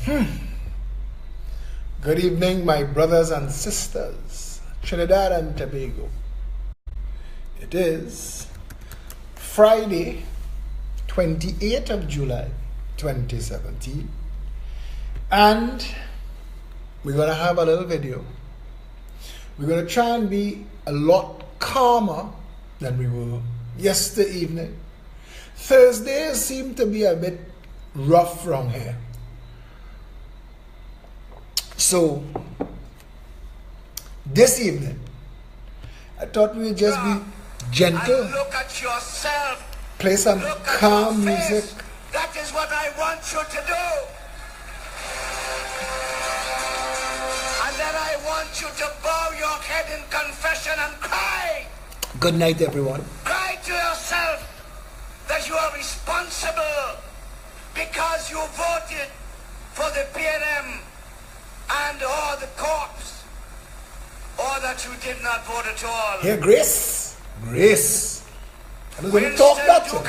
Good evening, my brothers and sisters, Trinidad and Tobago. It is Friday, 28th of July, 2017, and we're going to have a little video. We're going to try and be a lot calmer than we were yesterday evening. Thursdays seem to be a bit rough around here. So, this evening, I thought we would just be gentle, look at yourself. play some calm music. That is what I want you to do. And then I want you to bow your head in confession and cry. Good night, everyone. Cry to yourself that you are responsible because you voted for the PNM and or the corpse, or that you did not vote at all. Here, Grace. Grace. I'm going to talk that to you.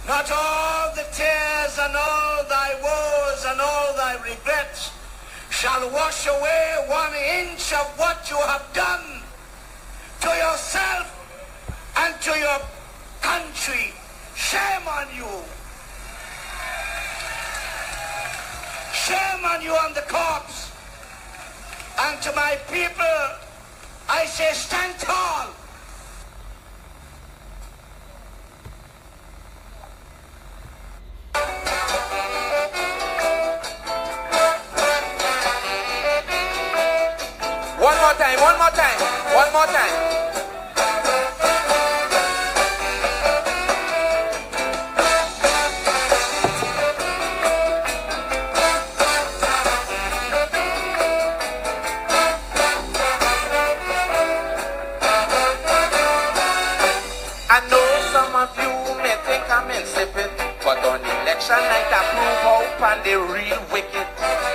Not all the tears and all thy woes and all thy regrets shall wash away 1 inch of what you have done to yourself and to your country. Shame on you. Shame on you and the corpse. And to my people, I say stand tall. One more time, one more time, one more time. I know some of you may think I'm insipid, but on election night I prove hope and the real wicked.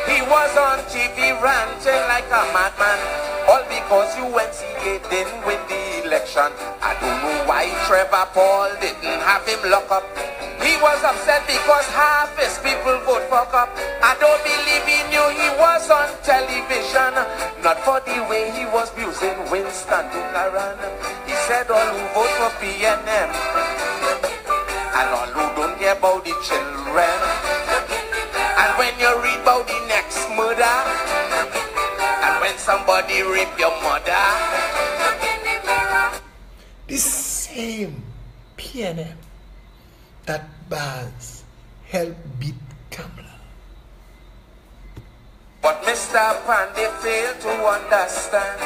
He was on TV ranting like a madman, all because UNCA didn't win the election. I don't know why Trevor Paul didn't have him locked up. He was upset because half his people vote fuck up. I don't believe he knew he was on television, not for the way he was abusing Winston Buchanan. He said all who vote for PNM and all who don't care about the children. And when you read about the next murder, and when somebody rape your mother, This same PNM that Baz helped beat Kamala. but Mr. Pandey failed to understand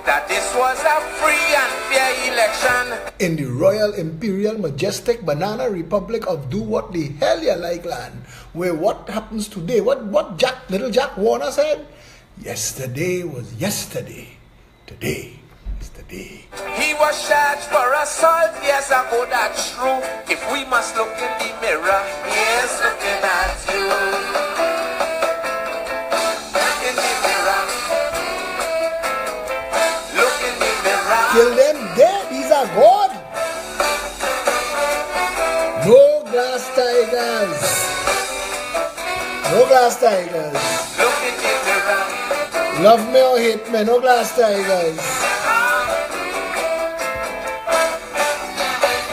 that this was a free and fair election. In the Royal Imperial Majestic Banana Republic of do what the hell you like land, where what happens today, what little Jack Warner said, yesterday was yesterday, today is today. He was charged for assault years ago, that's true. If we must look in the mirror, here's looking at you. Look in the mirror. Look in the mirror. Kill them dead, he's a god. No glass tigers. No glass tigers. Look in the mirror. Love me or hate me, no glass tigers.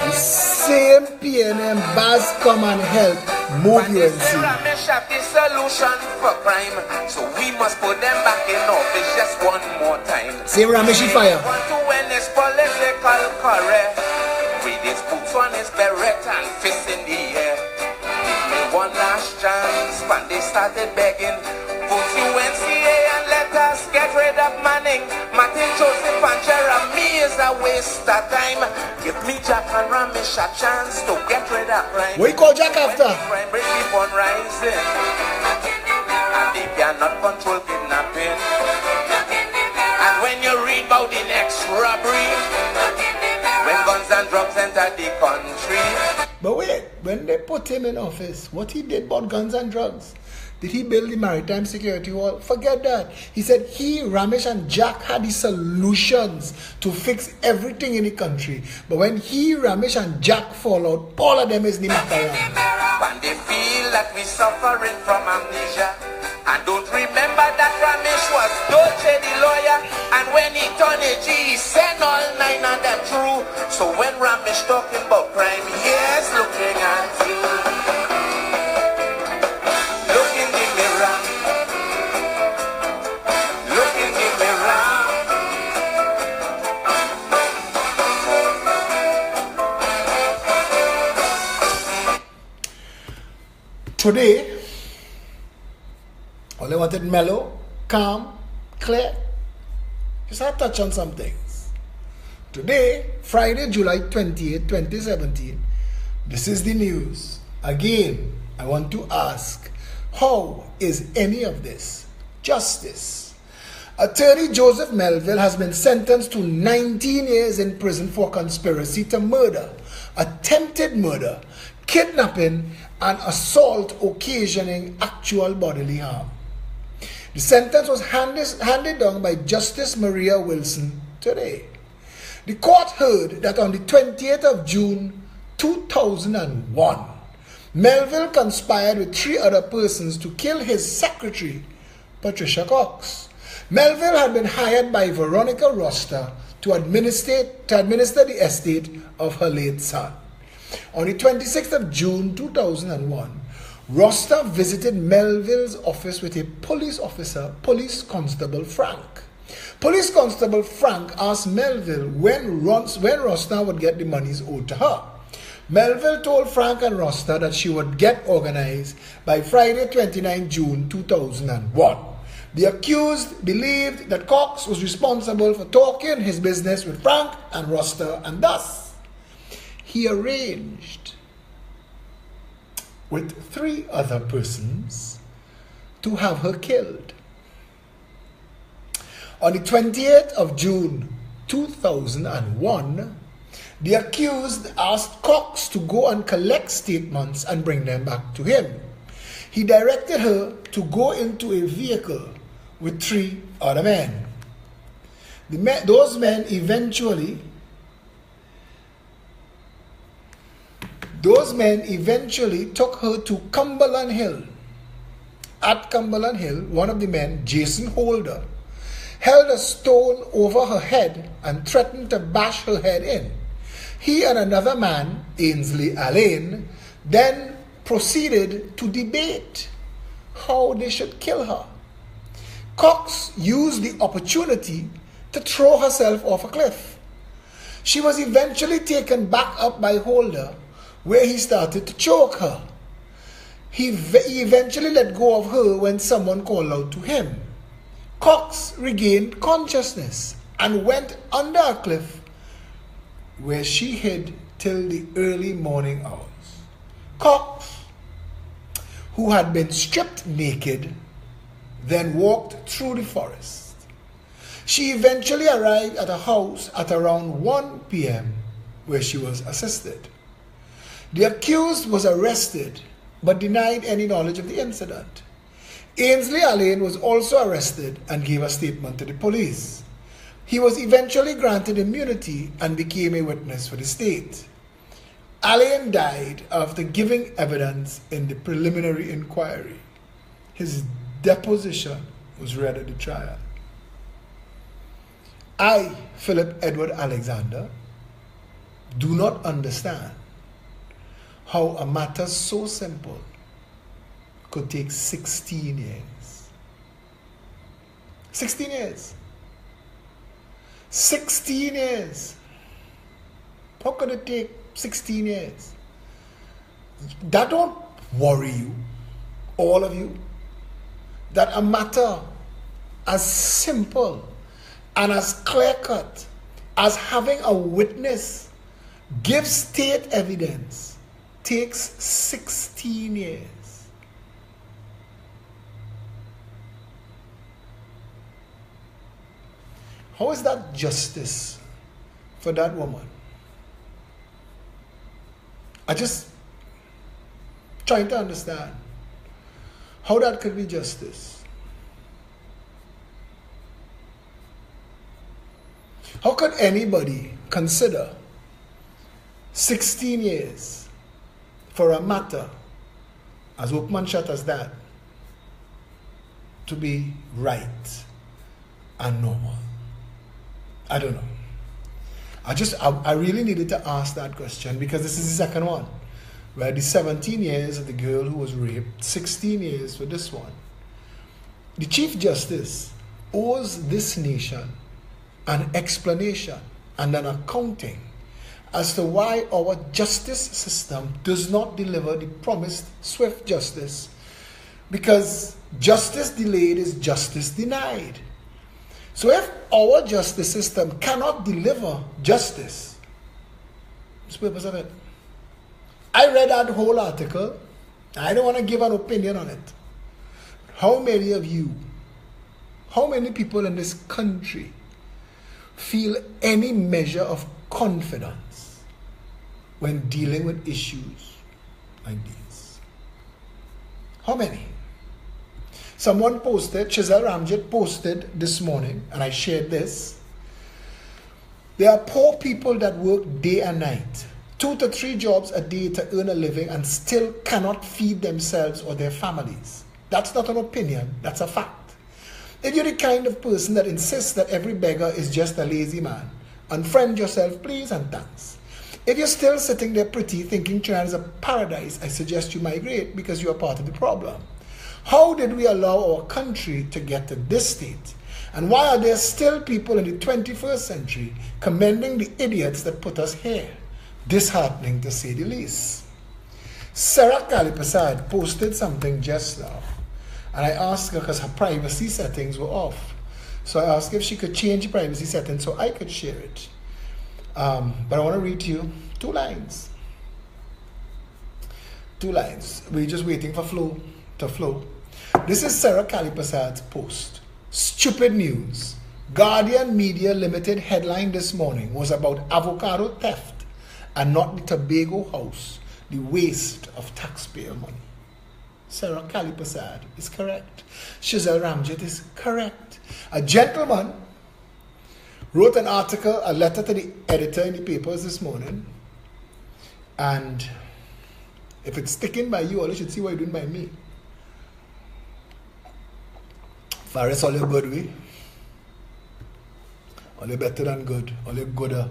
The same PNM Baz come and help move you and see. Ramesh have the solution for crime, so we must put them back in office just one more time. Same Rameshi fire. Want to win his political career with his boots on his beret and fists in the air. Give me one last chance, when they started begging, vote UNCA and let us get rid of Manning. Martin, Joseph and Jeremy is a waste of time. Give me Jack and Ramesh a chance to get rid of crime. What you call Jack after? Crime rate keep on rising, and they cannot control kidnapping. And when you read about the next robbery, when guns and drugs enter the country. But wait, when they put him in office, what he did about guns and drugs? Did he build the maritime security wall? Forget that. He said he, Ramesh and Jack had the solutions to fix everything in the country. But when he, Ramesh and Jack fall out, all of them is the macaron. and they feel that we suffering from amnesia. And don't remember that Ramesh was Dolce the lawyer, and when he turned AG, he sent all 9 of them through. So when Ramesh talking about crime, yes, looking at you. Look in the mirror. Look in the mirror. Today, all I wanted mellow, calm, clear. Just had to touch on some things. Today, Friday, July 28, 2017, this is the news. Again, I want to ask, how is any of this justice? Attorney Joseph Melville has been sentenced to 19 years in prison for conspiracy to murder, attempted murder, kidnapping, and assault occasioning actual bodily harm. The sentence was handed down by Justice Maria Wilson today. The court heard that on the 28th of June 2001, Melville conspired with 3 other persons to kill his secretary, Patricia Cox. Melville had been hired by Veronica Rosta to administer the estate of her late son. On the 26th of June 2001, Rosta visited Melville's office with a police officer, Police Constable Frank. Police Constable Frank asked Melville when Rosta would get the monies owed to her. Melville told Frank and Rosta that she would get organized by Friday 29 June 2001. The accused believed that Cox was responsible for talking his business with Frank and Rosta, and thus he arranged with 3 other persons to have her killed. On the 28th of June 2001, the accused asked Cox to go and collect statements and bring them back to him. He directed her to go into a vehicle with 3 other men. Those men eventually took her to Cumberland Hill. At Cumberland Hill, one of the men, Jason Holder, held a stone over her head and threatened to bash her head in. He and another man, Ainsley Allain, then proceeded to debate how they should kill her. Cox used the opportunity to throw herself off a cliff. She was eventually taken back up by Holder, where he started to choke her. He eventually let go of her when someone called out to him. Cox regained consciousness and went under a cliff, where she hid till the early morning hours. Cox, who had been stripped naked, then walked through the forest. She eventually arrived at a house at around 1 p.m. where she was assisted. The accused was arrested but denied any knowledge of the incident. Ainsley Allain was also arrested and gave a statement to the police. He was eventually granted immunity and became a witness for the state. Allain died after giving evidence in the preliminary inquiry. His deposition was read at the trial. I, Philip Edward Alexander, do not understand how a matter so simple could take 16 years. 16 years. 16 years. How could it take 16 years? That don't worry you, all of you, that a matter as simple and as clear-cut as having a witness give state evidence takes 16 years. How is that justice for that woman? I just trying to understand how that could be justice. How could anybody consider 16 years for a matter as open and shut as that, to be right and normal? I don't know. I really needed to ask that question, because this is the second one, where the 17 years of the girl who was raped, 16 years for this one. The Chief Justice owes this nation an explanation and an accounting as to why our justice system does not deliver the promised swift justice, because justice delayed is justice denied. So if our justice system cannot deliver justice, what's the purpose of it? I read that whole article. I don't want to give an opinion on it. How many of you, how many people in this country feel any measure of confidence when dealing with issues like these? How many? Someone posted, Chisel Ramjet posted this morning, and I shared this. There are poor people that work day and night, 2 to 3 jobs a day to earn a living, and still cannot feed themselves or their families. That's not an opinion, that's a fact. If you're the kind of person that insists that every beggar is just a lazy man, unfriend yourself, please, and thanks. If you're still sitting there pretty thinking Trinidad is a paradise, I suggest you migrate, because you are part of the problem. How did we allow our country to get to this state? And why are there still people in the 21st century commending the idiots that put us here? Disheartening, to say the least. Sarah Kalipasad posted something just now, and I asked her, because her privacy settings were off, so I asked if she could change privacy settings so I could share it. But I want to read to you 2 lines. 2 lines. We're just waiting for flow to flow. This is Sarah Kalipasad's post. Stupid news. Guardian Media Limited headline this morning was about avocado theft and not the Tobago house, the waste of taxpayer money. Sarah Kalipasad is correct. Chisel Ramjet is correct. A gentleman wrote an article, a letter to the editor in the papers this morning, and if it's sticking by you, all you should see what you're doing by me. Faris, all your good way. All your better than good. All your gooder.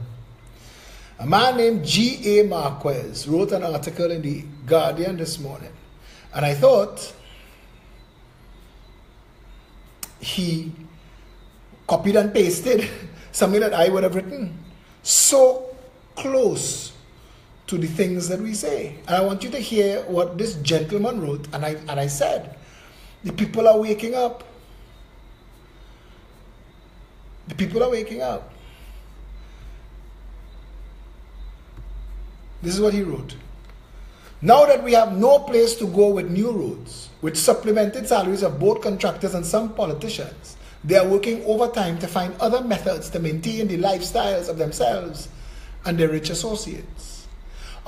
A man named G.A. Marquez wrote an article in the Guardian this morning. And I thought he copied and pasted something that I would have written. So close to the things that we say. And I want you to hear what this gentleman wrote. And I said, the people are waking up. The people are waking up. This is what he wrote. Now that we have no place to go with new roads, with supplemented salaries of both contractors and some politicians, they are working overtime to find other methods to maintain the lifestyles of themselves and their rich associates.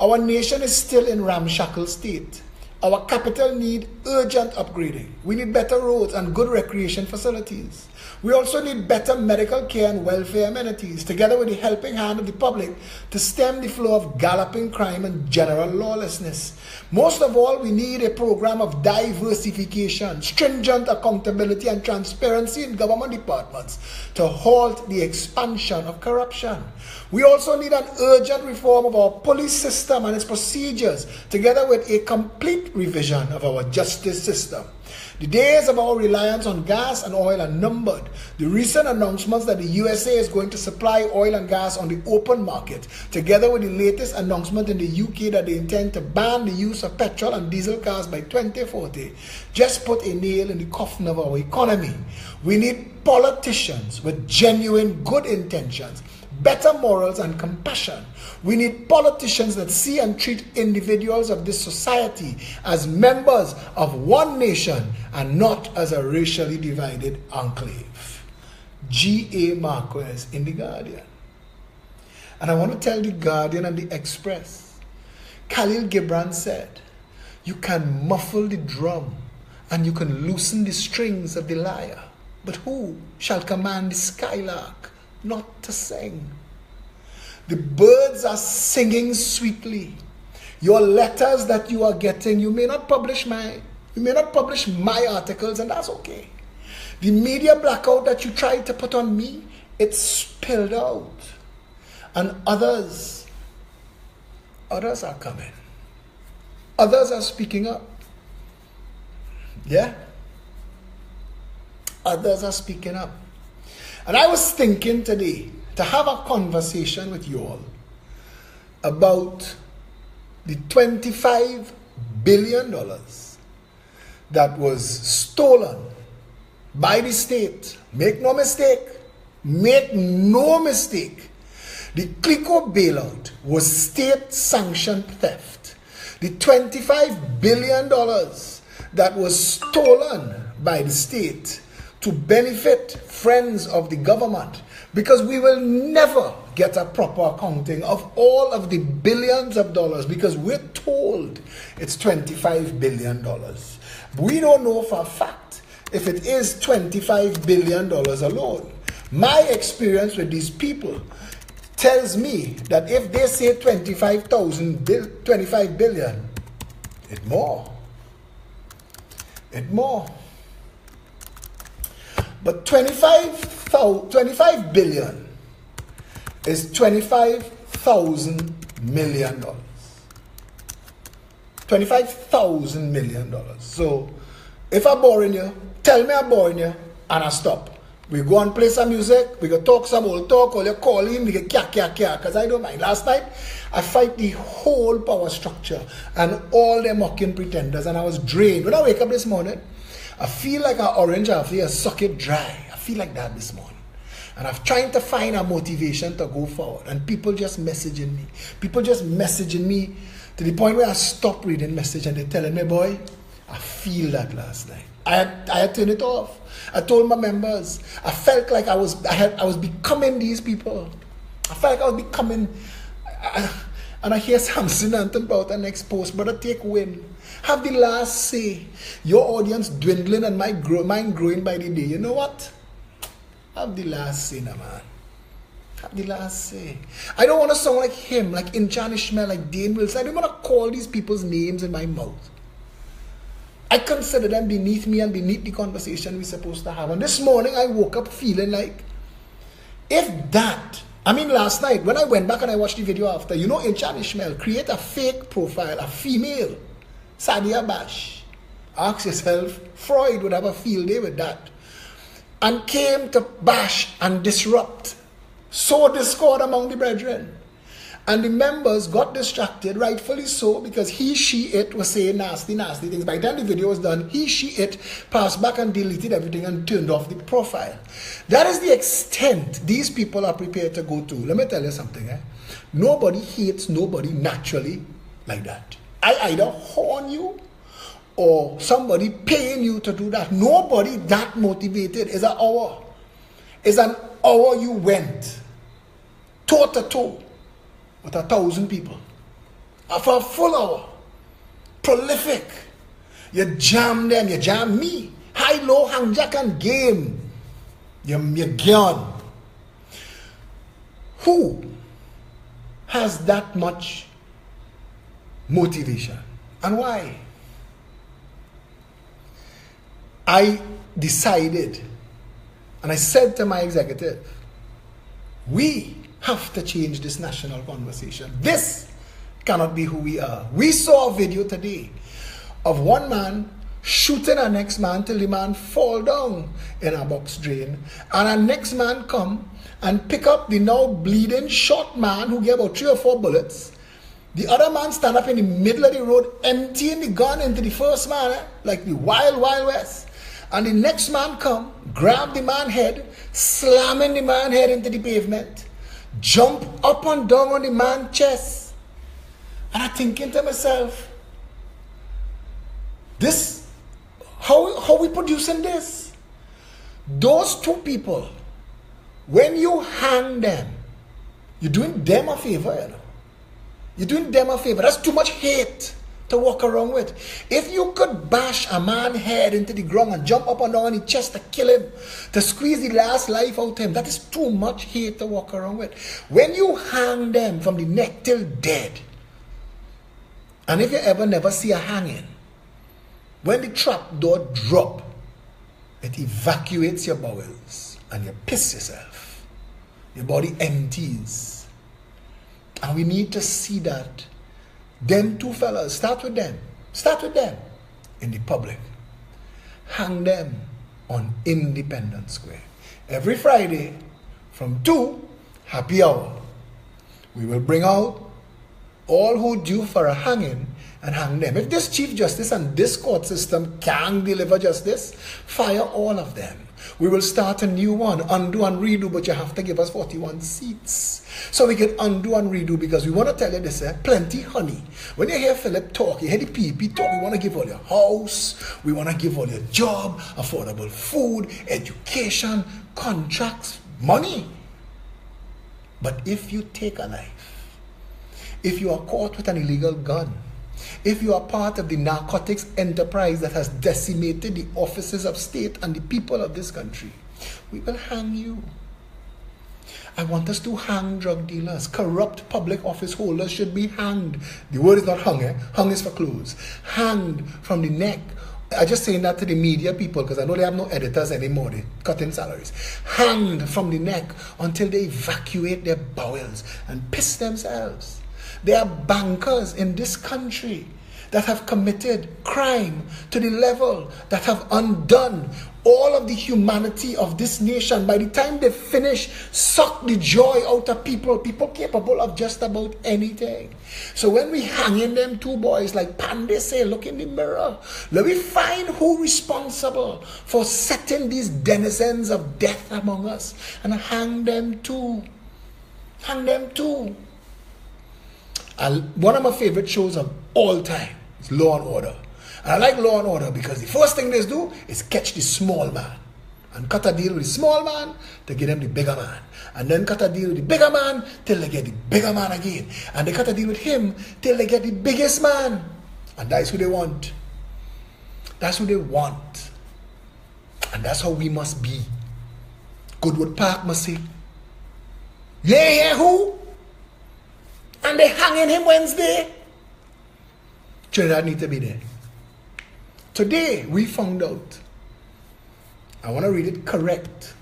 Our nation is still in ramshackle state. Our capital needs urgent upgrading. We need better roads and good recreation facilities. We also need better medical care and welfare amenities, together with the helping hand of the public to stem the flow of galloping crime and general lawlessness. Most of all, we need a program of diversification, stringent accountability and transparency in government departments to halt the expansion of corruption. We also need an urgent reform of our police system and its procedures, together with a complete revision of our justice system. The days of our reliance on gas and oil are numbered. The recent announcements that the USA is going to supply oil and gas on the open market, together with the latest announcement in the UK that they intend to ban the use of petrol and diesel cars by 2040, just put a nail in the coffin of our economy. We need politicians with genuine good intentions, better morals and compassion. We need politicians that see and treat individuals of this society as members of one nation and not as a racially divided enclave. G.A. Marquez in The Guardian. And I want to tell The Guardian and The Express, Khalil Gibran said, you can muffle the drum and you can loosen the strings of the lyre, but who shall command the skylark not to sing? The birds are singing sweetly. Your letters that you are getting, you may not publish my articles, and that's okay. The media blackout that you tried to put on me, it's spilled out. And others are coming. Others are speaking up. Yeah? Others are speaking up. And I was thinking today to have a conversation with you all about the $25 billion that was stolen by the state. Make no mistake. Make no mistake. The CLICO bailout was state-sanctioned theft. The $25 billion that was stolen by the state to benefit friends of the government, because we will never get a proper accounting of all of the billions of dollars, because we're told it's $25 billion. We don't know for a fact if it is $25 billion alone. My experience with these people tells me that if they say 25 billion, it's more. It's more. But 25 billion is $25,000 million. $25,000 million. So if I'm boring you, tell me I'm boring you, and I stop. We go and play some music, we go talk some old talk, or you call him, we get kia, because I don't mind. Last night, I fight the whole power structure and all the mocking pretenders, and I was drained. When I wake up this morning, I feel like an orange after you suck it dry. I feel like that this morning. And I'm trying to find a motivation to go forward. And people just messaging me. People just messaging me to the point where I stop reading message and they're telling me, boy, I feel that last night. I had turned it off. I told my members, I felt like I was becoming these people. I felt like I was becoming, and I hear Samson Anton about the next post, brother, take win. Have the last say. Your audience dwindling and mine growing by the day. You know what? Have the last say, now, man. Have the last say. I don't want to sound like him, like Inchan Ishmael, like Dane Wilson. I don't want to call these people's names in my mouth. I consider them beneath me and beneath the conversation we're supposed to have. And this morning I woke up feeling like, last night when I went back and I watched the video after, Inchan Ishmael create a fake profile, a female, Sadia Bash. Ask yourself, Freud would have a field day with that. And came to bash and disrupt, sow discord among the brethren. And the members got distracted, rightfully so, because he, she, it was saying nasty things. By the time the video was done, he, she, it passed back and deleted everything and turned off the profile. That is the extent these people are prepared to go to. Let me tell you something. Nobody hates nobody naturally like that. I either horn you or somebody paying you to do that. Nobody that motivated is an hour. It's an hour you went toe to toe with 1,000 people. For a full hour. Prolific. You jam them, you jam me. High, low, hang, jack, and game. You're gone. Who has that much motivation? And why? I decided, and I said to my executive, we have to change this national conversation. This cannot be who we are. We saw a video today of one man shooting a next man till the man fall down in a box drain, and a next man come and pick up the now bleeding short man who gave about 3 or 4 bullets. The other man stand up in the middle of the road emptying the gun into the first man, like the wild west. And the next man come, grab the man head, slamming the man head into the pavement, jump up and down on the man's chest. And I'm thinking to myself, this, how we producing this? Those 2 people, when you hang them, you're doing them a favor, You're doing them a favor. That's too much hate to walk around with. If you could bash a man's head into the ground and jump up and down on his chest to kill him, to squeeze the last life out of him, that is too much hate to walk around with. When you hang them from the neck till dead, And if you ever never see a hanging, when the trap door drop, it evacuates your bowels and you piss yourself. Your body empties. And we need to see that. Them two fellas, start with them in the public. Hang them on Independence Square. Every Friday from 2, happy hour. We will bring out all who due for a hanging and hang them. If this Chief Justice and this court system can deliver justice, fire all of them. We will start a new one, undo and redo, but you have to give us 41 seats. So we can undo and redo, because we want to tell you this, plenty honey. When you hear Philip talk, you hear the PP talk, we want to give all your house, we want to give all your job, affordable food, education, contracts, money. But if you take a life, if you are caught with an illegal gun, if you are part of the narcotics enterprise that has decimated the offices of state and the people of this country, we will hang you. I want us to hang drug dealers. Corrupt public office holders should be hanged. The word is not hung, hung is for clothes. Hanged from the neck. I'm just saying that to the media people, because I know they have no editors anymore. They're cutting salaries. Hanged from the neck until they evacuate their bowels and piss themselves. There are bankers in this country that have committed crime to the level that have undone all of the humanity of this nation. By the time they finish, suck the joy out of people capable of just about anything. So when we hang in them two boys, like Pandey say, look in the mirror. Let me find who responsible for setting these denizens of death among us, and hang them too. Hang them too. One of my favorite shows of all time is Law and Order. And I like Law and Order because the first thing they do is catch the small man and cut a deal with the small man to get them the bigger man. And then cut a deal with the bigger man till they get the bigger man again. And they cut a deal with him till they get the biggest man. And that's who they want. That's who they want. And that's how we must be. Goodwood Park must say, yeah, who? And they hanging him Wednesday. Trinidad need to be there. Today, we found out. I want to read it correct.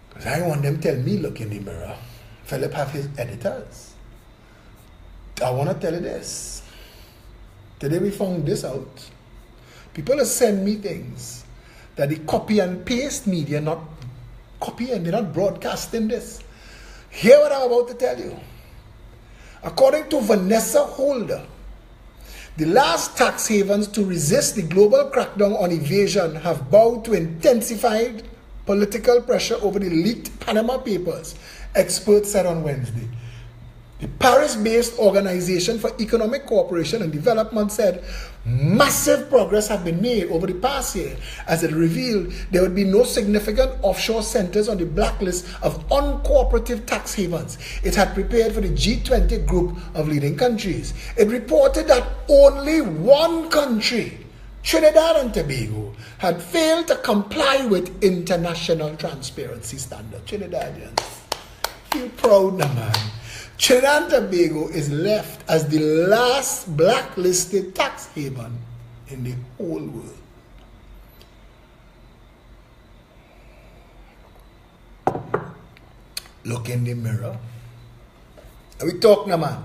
Because I want them to tell me, look in the mirror. Philip have his editors. I want to tell you this. Today we found this out. People have sent me things that the copy and paste media not copying. They're not broadcasting this. Hear what I'm about to tell you. According to Vanessa Holder, the last tax havens to resist the global crackdown on evasion have bowed to intensified political pressure over the leaked Panama Papers, experts said on Wednesday. The Paris-based Organization for Economic Cooperation and Development said massive progress had been made over the past year, as it revealed there would be no significant offshore centers on the blacklist of uncooperative tax havens it had prepared for the G20 group of leading countries. It reported that only one country, Trinidad and Tobago, had failed to comply with international transparency standards. Trinidadians, feel proud now, man. Trinidad and Tobago is left as the last blacklisted tax haven in the whole world. Look in the mirror. We talk now, man.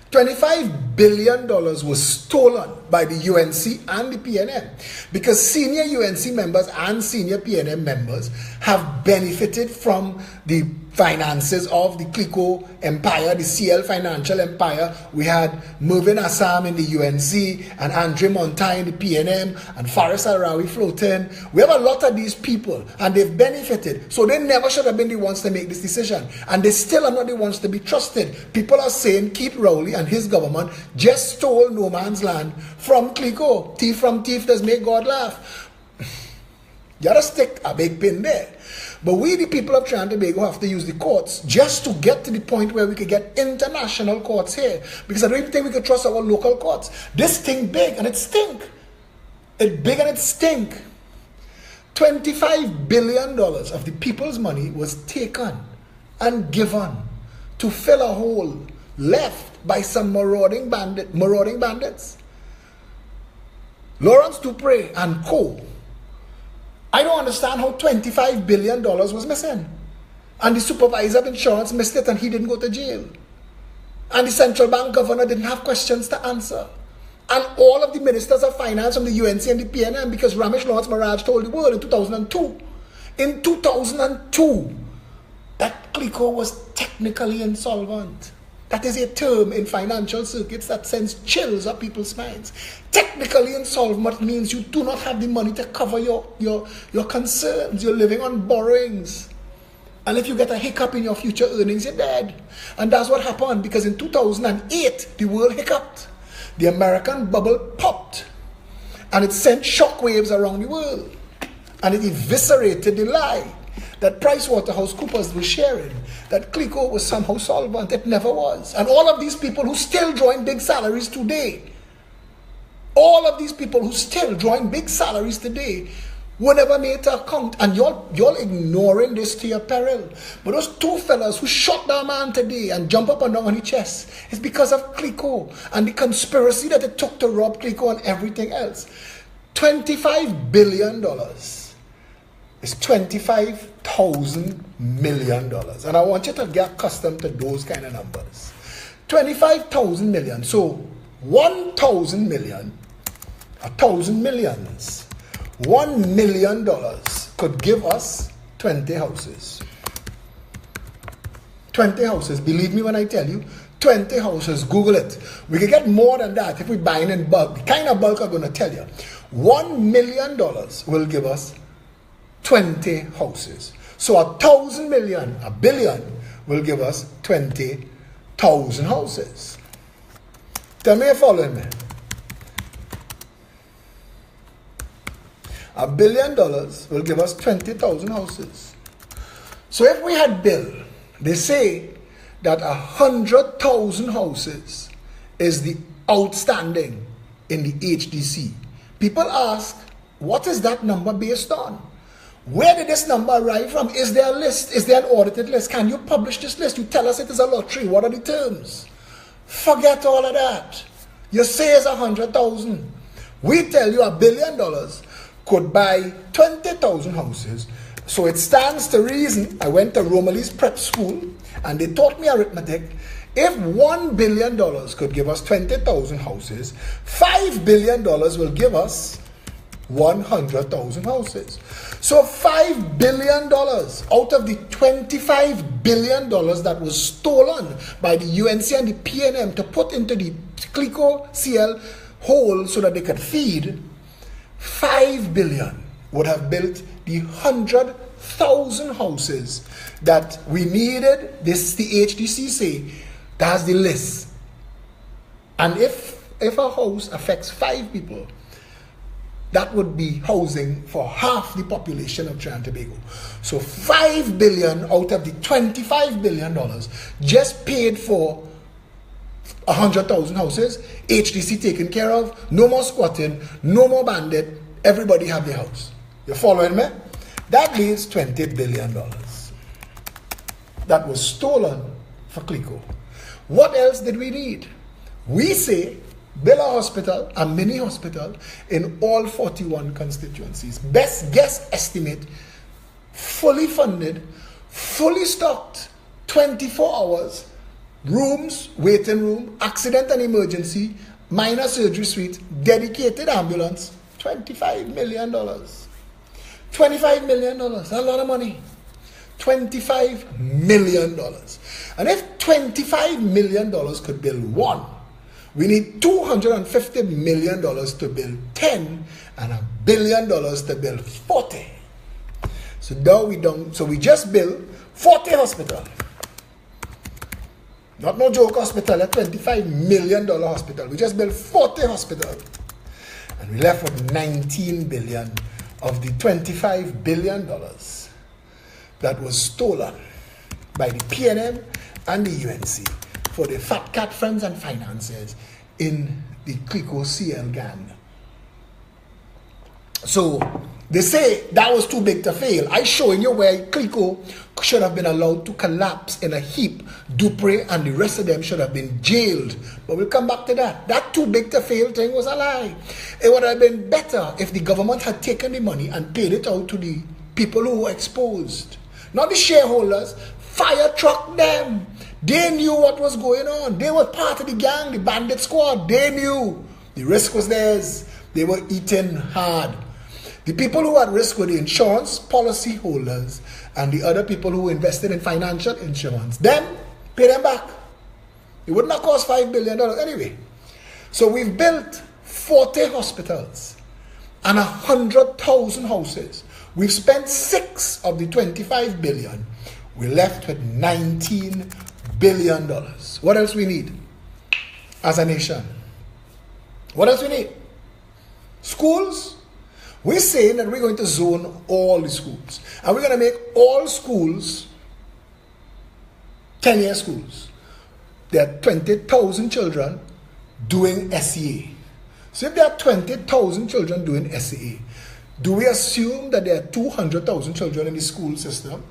$25 billion was stolen by the UNC and the PNM because senior UNC members and senior PNM members have benefited from the finances of the Clico empire, the CL financial empire. We had Mervyn Assam in the UNC and Andre Montai in the PNM and Faris Arawi floating. We have a lot of these people and they've benefited. So they never should have been the ones to make this decision. And they still are not the ones to be trusted. People are saying Keith Rowley and his government just stole no man's land from Clico. Thief from thief does make God laugh. You gotta stick a big pin there. But we, the people of Trinidad and Tobago, have to use the courts just to get to the point where we could get international courts here. Because I don't even think we could trust our local courts. This thing big and it stink. It's big and it stink. $25 billion of the people's money was taken and given to fill a hole left by some marauding bandits. Lawrence Dupre and co. I don't understand how $25 billion was missing. And the supervisor of insurance missed it and he didn't go to jail. And the central bank governor didn't have questions to answer. And all of the ministers of finance from the UNC and the PNM, because Ramesh Lawrence Maharaj told the world in 2002. In 2002, that CLICO was technically insolvent. That is a term in financial circuits that sends chills up people's minds. Technically insolvent means you do not have the money to cover your concerns. You're living on borrowings. And if you get a hiccup in your future earnings, you're dead. And that's what happened, because in 2008, the world hiccuped. The American bubble popped. And it sent shockwaves around the world. And it eviscerated the lie that PricewaterhouseCoopers was sharing, that CLICO was somehow solvent. It never was. And all of these people who still drawing big salaries today, were never made to account. And you're ignoring this to your peril. But those two fellas who shot that man today and jump up and down on his chest, it's because of CLICO and the conspiracy that it took to rob CLICO and everything else. $25 billion is $25,000 million. And I want you to get accustomed to those kind of numbers. 25,000 million. So 1,000 million, 1,000 millions, $1 million could give us 20 houses. 20 houses. Believe me when I tell you, 20 houses. Google it. We can get more than that if we buy in bulk. The kind of bulk I'm going to tell you. $1 million will give us 20 houses. So 1,000 million, a billion, will give us 20,000 houses. Tell me you're following me. $1 billion will give us 20,000 houses. So if we had built, they say that 100,000 houses is the outstanding in the HDC. People ask, what is that number based on? Where did this number arrive from? Is there a list? Is there an audited list? Can you publish this list? You tell us it is a lottery. What are the terms? Forget all of that. You say it's 100,000. We tell you $1 billion could buy 20,000 houses. So it stands to reason. I went to Romilly's prep school and they taught me arithmetic. If $1 billion could give us 20,000 houses, $5 billion will give us 100,000 houses. So $5 billion out of the $25 billion that was stolen by the UNC and the PNM to put into the CLICO CL hole so that they could feed, $5 billion would have built the 100,000 houses that we needed. This the HDC say, that's the list. And if a house affects 5 people, that would be housing for half the population of Trinidad and Tobago. So $5 billion out of the $25 billion just paid for 100,000 houses. HDC taken care of. No more squatting. No more bandit. Everybody have their house. You following me? That leaves $20 billion that was stolen for CLICO. What else did we need? We say build a hospital, a mini hospital, in all 41 constituencies. Best guess estimate, fully funded, fully stocked, 24 hours, rooms, waiting room, accident and emergency, minor surgery suite, dedicated ambulance, $25 million. $25 million, a lot of money. $25 million. And if $25 million could build one, we need $250 million to build 10 and $1 billion to build 40. So now we just built 40 hospital. Not no joke hospital, a $25 million hospital. We just built 40 hospital. And we left with $19 billion of the $25 billion that was stolen by the PNM and the UNC for the fat cat friends and financiers in the CLICO CL gang. So They say that was too big to fail. I showing you where Clico should have been allowed to collapse in a heap. Dupree and the rest of them should have been jailed. But we'll come back to that. That too big to fail thing was a lie. It would have been better if the government had taken the money and paid it out to the people who were exposed. Not the shareholders. Fire truck them. They knew what was going on. They were part of the gang, the bandit squad. They knew. The risk was theirs. They were eating hard. The people who had risk were the insurance policy holders and the other people who invested in financial insurance. Them, pay them back. It would not cost $5 billion anyway. So we've built 40 hospitals and 100,000 houses. We've spent 6 of the 25 billion. We're left with $19 billion. What else we need as a nation? What else we need? Schools. We're saying that we're going to zone all the schools. And we're going to make all schools 10-year schools. There are 20,000 children doing SEA. So if there are 20,000 children doing SEA, do we assume that there are 200,000 children in the school system?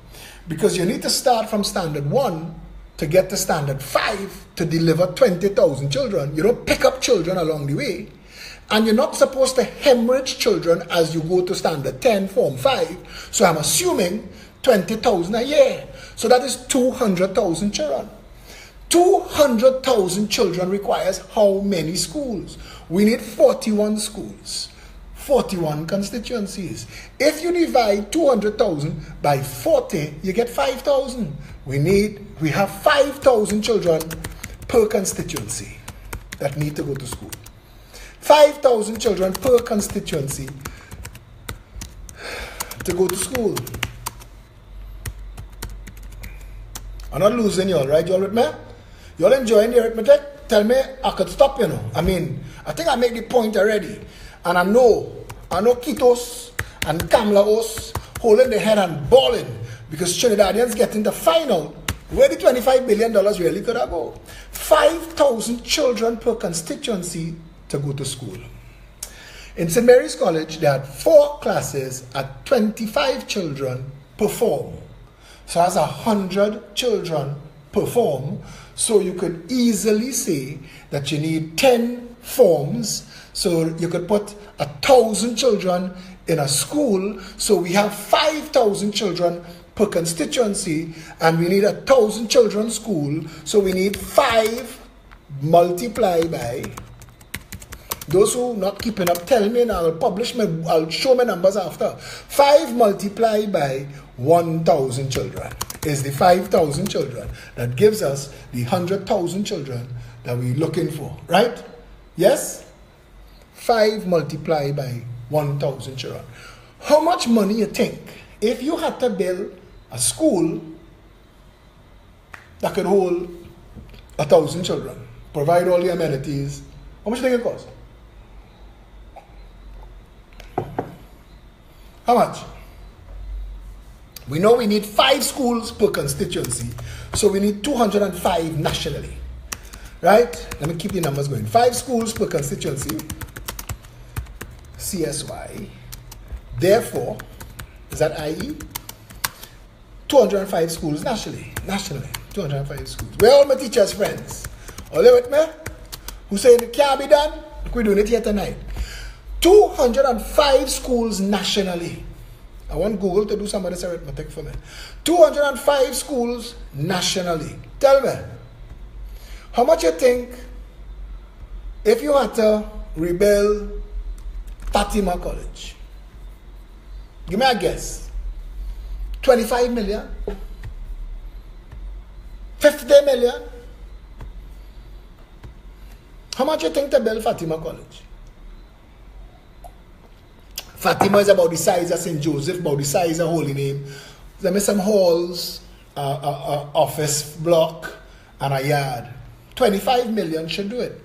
Because you need to start from standard 1 to get to standard 5 to deliver 20,000 children. You don't pick up children along the way. And you're not supposed to hemorrhage children as you go to standard 10, form 5. So I'm assuming 20,000 a year. So that is 200,000 children. 200,000 children requires how many schools? We need 41 schools. 41 constituencies. If you divide 200,000 by 40, you get 5,000. We have 5,000 children per constituency that need to go to school. 5,000 children per constituency to go to school. I'm not losing y'all, right? Y'all with me? Y'all enjoying the arithmetic? Tell me I could stop, you know. I mean, I think I made the point already. And I know Kitos and Kamlaos holding their head and balling because Trinidadians getting to find out where the $25 billion really could have go. 5,000 children per constituency to go to school. In St. Mary's College, they had 4 classes at 25 children per form. So as 100 children per form, so you could easily say that you need 10 forms. So you could put 1,000 children in a school. So we have 5,000 children per constituency, and we need 1,000 children school. So we need 5 multiplied by. Those who not keeping up, tell me and I'll show my numbers after. 5 multiplied by 1,000 children is the 5,000 children that gives us the 100,000 children that we're looking for, right? Yes? 5 multiplied by 1,000 children. How much money you think if you had to build a school that could hold 1,000 children, provide all the amenities? How much do you think it costs? How much? We know we need 5 schools per constituency, so we need 205 nationally. Right? Let me keep the numbers going. 5 schools per constituency, CSY. Therefore, is that IE? 205 schools nationally. 205 schools. We're all my teachers' friends. Are you with me? Who saying it can't be done? We're doing it here tonight. 205 schools nationally. I want Google to do some of this arithmetic for me. 205 schools nationally. Tell me, how much you think if you had to rebuild Fatima College? Give me a guess. 25 million? 50 million? How much you think to build Fatima College? Fatima is about the size of St. Joseph, about the size of Holy Name. There are some halls, office block, and a yard. 25 million should do it.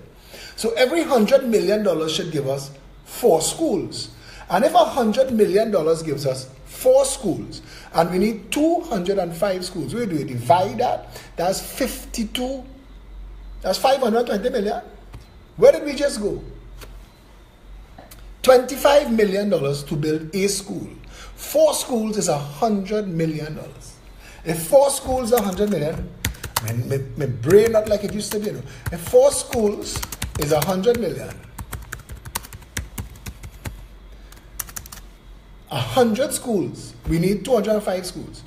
So every $100 million should give us 4 schools. And if $100 million gives us 4 schools, and we need 205 schools, we do it, divide that, that's 52, that's 520 million. Where did we just go? $25 million to build a school. 4 schools is $100 million. If 4 schools are $100 million, my brain not like it used to be. If 4 schools is $100 million, 100 schools, we need 205 schools.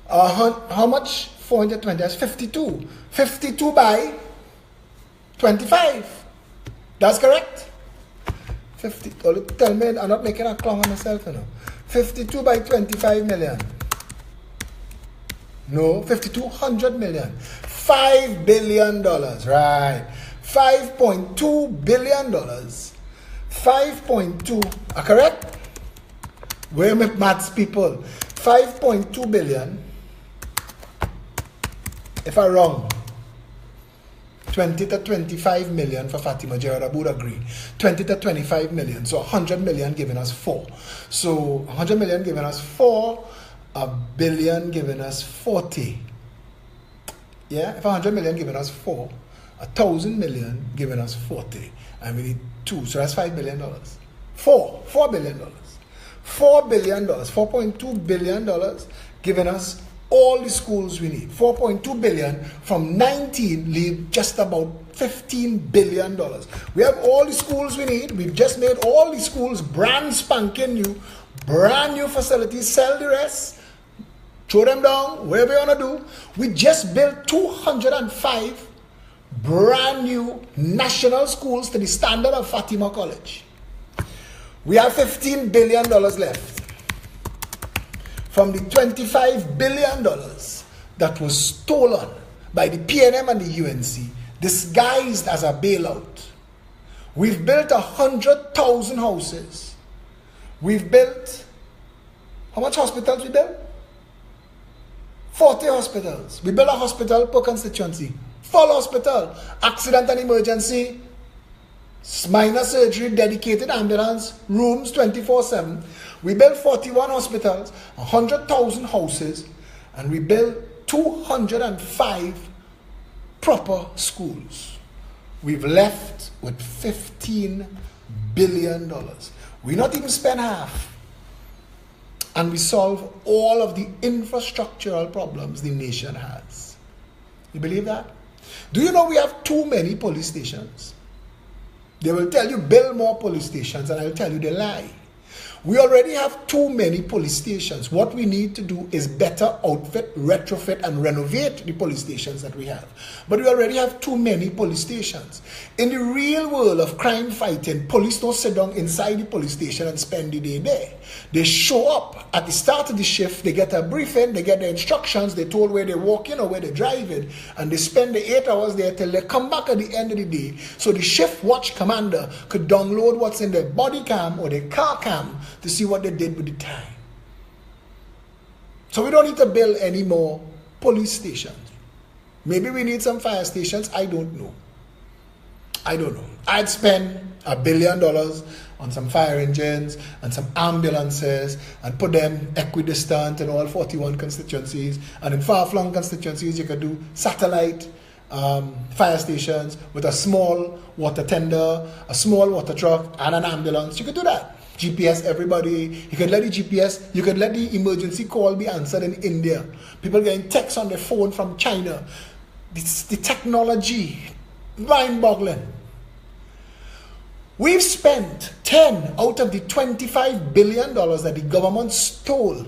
How much? 420, that's 52. 52 by 25. That's correct? 50. Tell me, I'm not making a clown on myself, 52 by 25 million. No, 5,200 million. $5 billion, right. $5.2 billion. 5.2, correct? Where are my maths people? 5.2 billion. If I'm wrong, 20 to 25 million for Fatima Gerard would agree. 20 to 25 million. So 100 million giving us 4. So 100 million giving us 4. A billion giving us 40. Yeah, if 100 million giving us 4, 1,000 million giving us 40. And we need 2. So that's $5 billion. $4 billion. $4 billion. $4.2 billion giving us all the schools we need. 4.2 billion from 19 leave just about $15 billion. We have all the schools we need. We've just made all the schools brand spanking new, brand new facilities. Sell the rest, throw them down, whatever you want to do. We just built 205 brand new national schools to the standard of Fatima College. We have $15 billion left from the $25 billion that was stolen by the PNM and the UNC, disguised as a bailout. We've built 100,000 houses. We've built, how much hospitals we built? 40 hospitals. We built a hospital per constituency. Full hospital. Accident and emergency, minor surgery, dedicated ambulance, rooms 24/7. We built 41 hospitals, 100,000 houses, and we built 205 proper schools. We've left with $15 billion. We not even spend half. And we solve all of the infrastructural problems the nation has. You believe that? Do you know we have too many police stations? They will tell you build more police stations, and I'll tell you they lie. We already have too many police stations. What we need to do is better outfit, retrofit, and renovate the police stations that we have. But we already have too many police stations. In the real world of crime fighting, police don't sit down inside the police station and spend the day there. They show up at the start of the shift, they get a briefing, they get the instructions, they're told where they're walking or where they're driving, and they spend the 8 hours there till they come back at the end of the day. So the shift watch commander could download what's in their body cam or their car cam to see what they did with the time. So we don't need to build any more police stations. Maybe we need some fire stations. I don't know. I'd spend $1 billion on some fire engines and some ambulances and put them equidistant in all 41 constituencies. And in far-flung constituencies, you could do satellite fire stations with a small water tender, a small water truck, and an ambulance. You could do that. GPS everybody. You could let the emergency call be answered in India. People getting texts on their phone from China. The technology, mind-boggling. We've spent 10 out of the $25 billion that the government stole.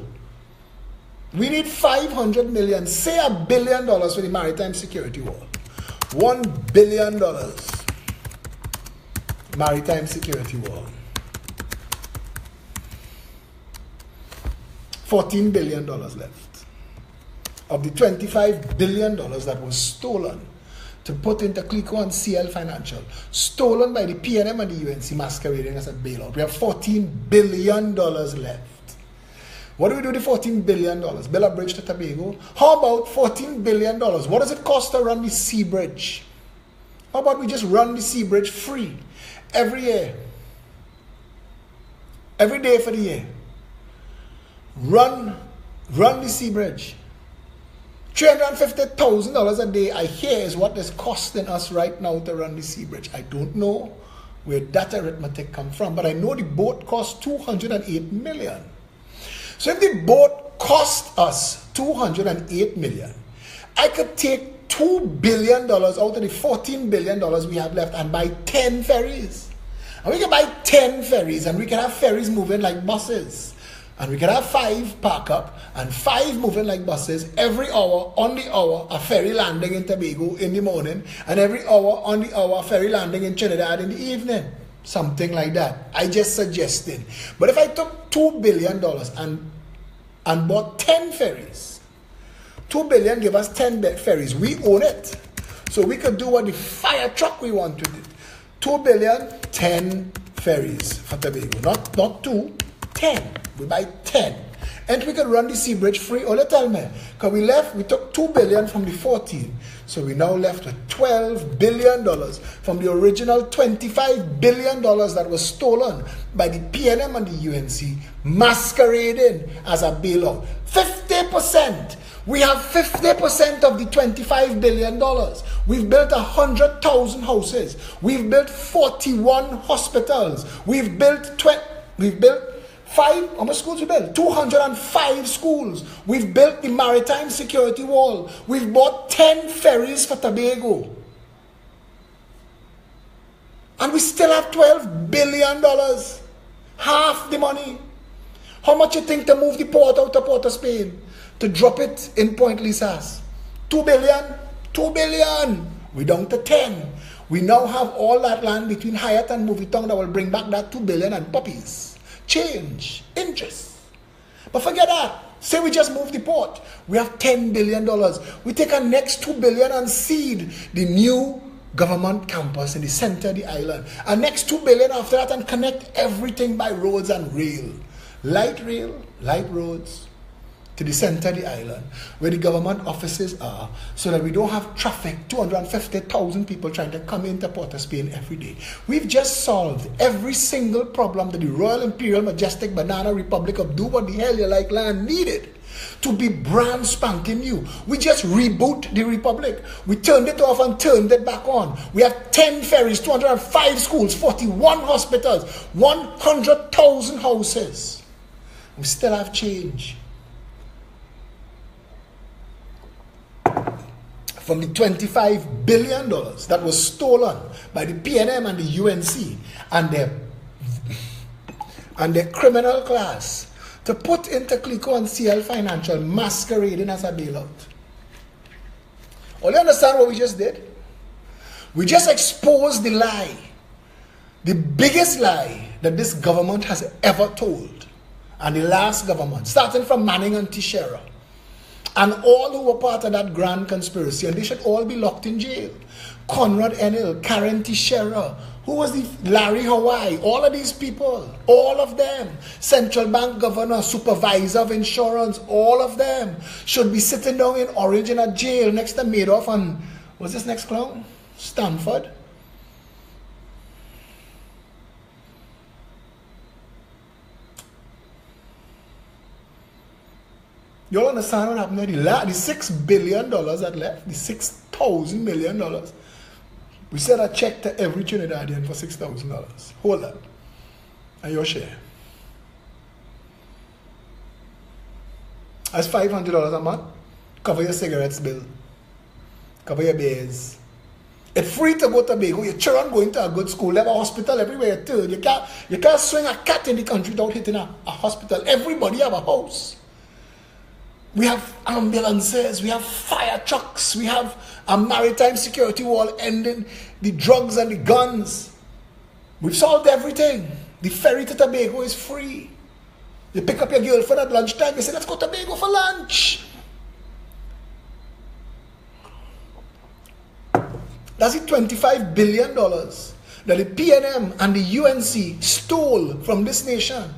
We need 500 million, say $1 billion for the maritime security wall. $1 billion maritime security wall. $14 billion left of the $25 billion that was stolen to put into Clico and CL Financial, stolen by the PNM and the UNC masquerading as a bailout. We have $14 billion left. What do we do with the $14 billion? Build a bridge to Tobago? How about $14 billion? What does it cost to run the sea bridge? How about we just run the sea bridge free every year? Every day for the year. Run the sea bridge. $350,000 a day, I hear, is what is costing us right now to run the sea bridge. I don't know where that arithmetic come from, but I know the boat cost $208 million. So if the boat cost us $208 million, I could take $2 billion out of the $14 billion we have left and buy 10 ferries. And we can buy 10 ferries, and we can have ferries moving like buses. And we can have 5 park up and 5 moving like buses. Every hour, on the hour, a ferry landing in Tobago in the morning, and every hour, on the hour, a ferry landing in Trinidad in the evening. Something like that. I just suggested. But if I took $2 billion and bought 10 ferries, $2 billion give us 10 ferries. We own it. So we could do what the fire truck we want to do. $2 billion, 10 ferries for Tobago. Not 2, 10. We buy 10. And we could run the sea bridge free. Oh, tell me. Because we took $2 billion from the 14. So we now left with $12 billion from the original $25 billion that was stolen by the PNM and the UNC, masquerading as a bailout. 50%. We have 50% of the $25 billion. We've built 100,000 houses. We've built 41 hospitals. We've built 205 schools. We've built the maritime security wall. We've bought 10 ferries for Tobago. And we still have $12 billion. Half the money. How much you think to move the port out of Port of Spain? To drop it in Point Lisas? $2 billion? $2 billion. We're down to 10. We now have all that land between Hyatt and Movietown that will bring back that $2 billion and puppies. Change, interest. But forget that. Say we just move the port. We have $10 billion. We take our next $2 billion and seed the new government campus in the center of the island. Our next $2 billion after that and connect everything by roads and rail. Light roads to the center of the island where the government offices are, so that we don't have traffic, 250,000 people trying to come into Port of Spain every day. We've just solved every single problem that the Royal Imperial Majestic Banana Republic of do what the hell you like land needed to be brand spanking new. We just reboot the republic. We turned it off and turned it back on. We have 10 ferries, 205 schools, 41 hospitals, 100,000 houses. We still have change. From the $25 billion that was stolen by the PNM and the UNC and their criminal class to put into Clico and CL Financial masquerading as a bailout. All you understand what we just did? We just exposed the lie, the biggest lie that this government has ever told, and the last government, starting from Manning and Teixeira. And all who were part of that grand conspiracy, and they should all be locked in jail. Conrad Enel, Karen Teixeira, who was the Larry Hawaii, all of these people, all of them, central bank governor, supervisor of insurance, all of them should be sitting down in Orange in a jail next to Madoff and, what's this next clown? Stanford. You all understand what happened there? The $6 billion that left, the $6,000 million. We sent a check to every Trinidadian for $6,000. Hold that. And your share. That's $500 a month. Cover your cigarettes bill. Cover your beers. It's free to go to Tobago. Your children going to a good school. They have a hospital everywhere too. You can't swing a cat in the country without hitting a hospital. Everybody have a house. We have ambulances, we have fire trucks, we have a maritime security wall ending the drugs and the guns. We've solved everything. The ferry to Tobago is free. You pick up your girlfriend at lunchtime, you say, let's go to Tobago for lunch. That's the $25 billion that the PNM and the UNC stole from this nation.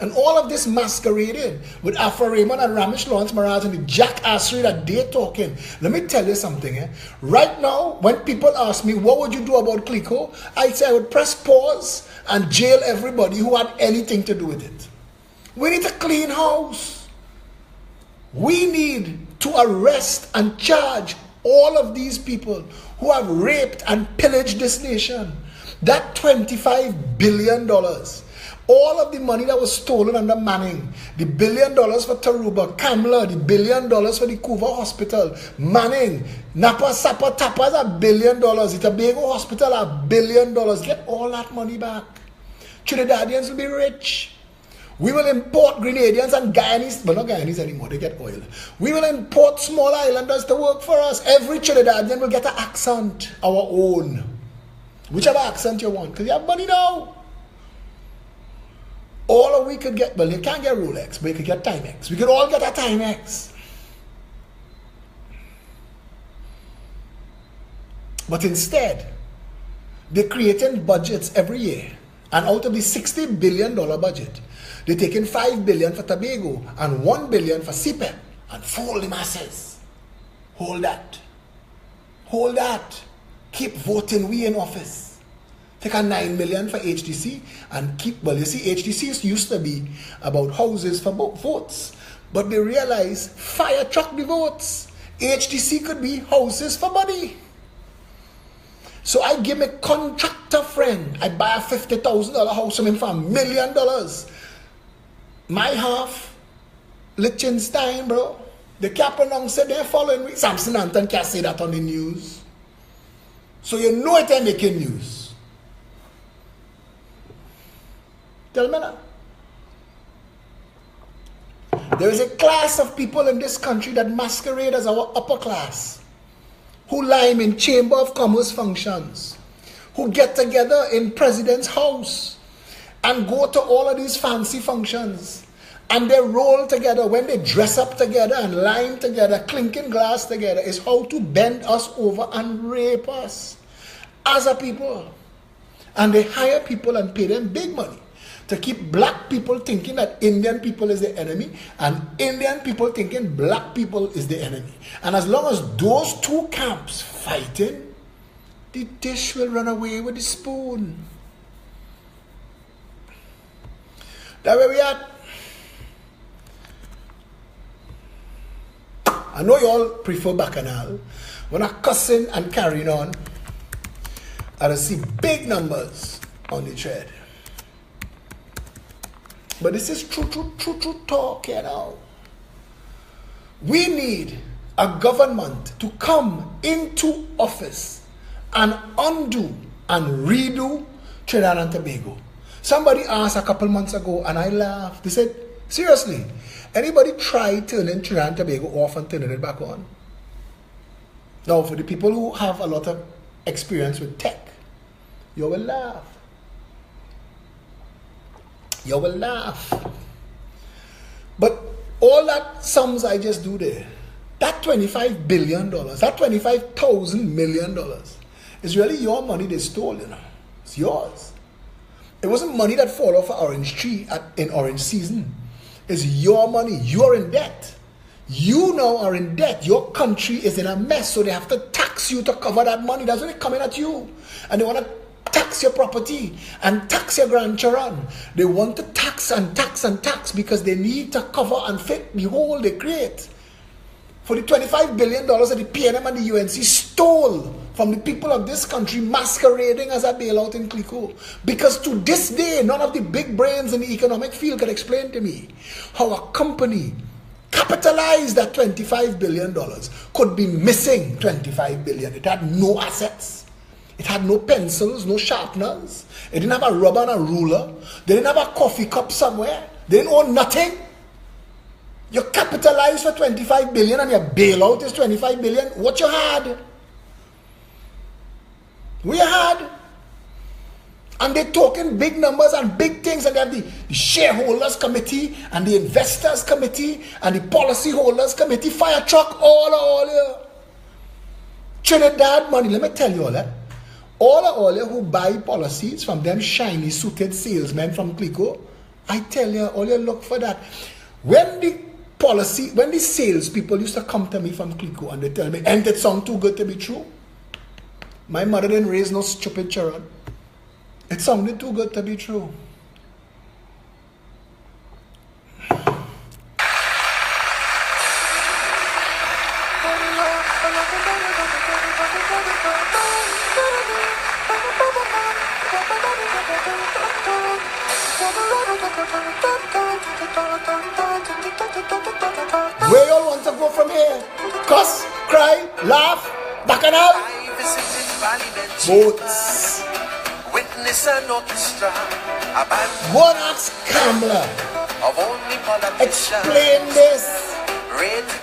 And all of this masquerading with Afro Raymond and Ramesh Lawrence Maharaj and the jackassery that they're talking. Let me tell you something. Right now, when people ask me, what would you do about Clico? I'd say I would press pause and jail everybody who had anything to do with it. We need a clean house. We need to arrest and charge all of these people who have raped and pillaged this nation. That $25 billion, all of the money that was stolen under Manning, the $1 billion for Taruba, Kamla, the $1 billion for the Kuva Hospital, Manning, Napa, Sapa, Tapas, $1 billion, the Tobago Hospital, $1 billion. Get all that money back. Trinidadians will be rich. We will import Grenadians and Guyanese, but not Guyanese anymore, they get oil. We will import small islanders to work for us. Every Trinidadian will get an accent, our own. Whichever accent you want, because you have money now. All of we could get, well, you can't get Rolex, but you could get Timex. We could all get a Timex. But instead, they're creating budgets every year. And out of the $60 billion budget, they're taking $5 billion for Tobago and $1 billion for CPEP and fool the masses. Hold that. Hold that. Keep voting we in office. Take a $9 million for HDC and keep, well, you see, HDC used to be about houses for votes. But they realize fire truck the votes. HDC could be houses for money. So I give my contractor friend, I buy a $50,000 house from him for $1 million. My half, Liechtenstein, bro. The Capernaum said they're following me. Samson Anton can't say that on the news. So you know it ain't making news. Tell me now. There is a class of people in this country that masquerade as our upper class, who lime in Chamber of Commerce functions, who get together in President's house and go to all of these fancy functions, and they roll together. When they dress up together and line together, clinking glass together, is how to bend us over and rape us as a people. And they hire people and pay them big money to keep black people thinking that Indian people is the enemy, and Indian people thinking black people is the enemy. And as long as those two camps fighting, the dish will run away with the spoon. That's where we at. I know you all prefer Bacchanal. When I'm cussing and carrying on, I see big numbers on the thread. But this is true talk, you know. We need a government to come into office and undo and redo Trinidad and Tobago. Somebody asked a couple months ago, and I laughed. They said, seriously, anybody try turning Trinidad and Tobago off and turning it back on? Now, for the people who have a lot of experience with tech, you will laugh. You will laugh. But all that sums I just do there, that $25 billion, that $25,000 million is really your money they stole, you know. It's yours. It wasn't money that fell off an orange tree in orange season. It's your money. You're in debt. You now are in debt. Your country is in a mess, so they have to tax you to cover that money. That's when they're coming at you. And they want to tax your property and tax your grandchildren. They want to tax and tax and tax because they need to cover and fit the hole they create. For the $25 billion that the PNM and the UNC stole from the people of this country, masquerading as a bailout in Clico. Because to this day, none of the big brains in the economic field can explain to me how a company capitalized that $25 billion could be missing $25 billion. It had no assets. It had no pencils, no sharpeners. It didn't have a rubber and a ruler. They didn't have a coffee cup somewhere. They didn't own nothing. You capitalized for $25 billion and your bailout is $25 billion. What you had? We had. And they're talking big numbers and big things, and they have the shareholders committee and the investors committee and the policy holders committee, fire truck, all here. Trinidad money, let me tell you all that. All who buy policies from them shiny suited salesmen from Clico, I tell you, all you look for that. When the sales people used to come to me from Clico and they tell me, ain't it sound too good to be true? My mother didn't raise no stupid children. It sounded too good to be true. Where y'all want to go from here? Cuss, cry, laugh, bacchanal? Boats. Witness an orchestra. Go and ask Kamala. Explain this.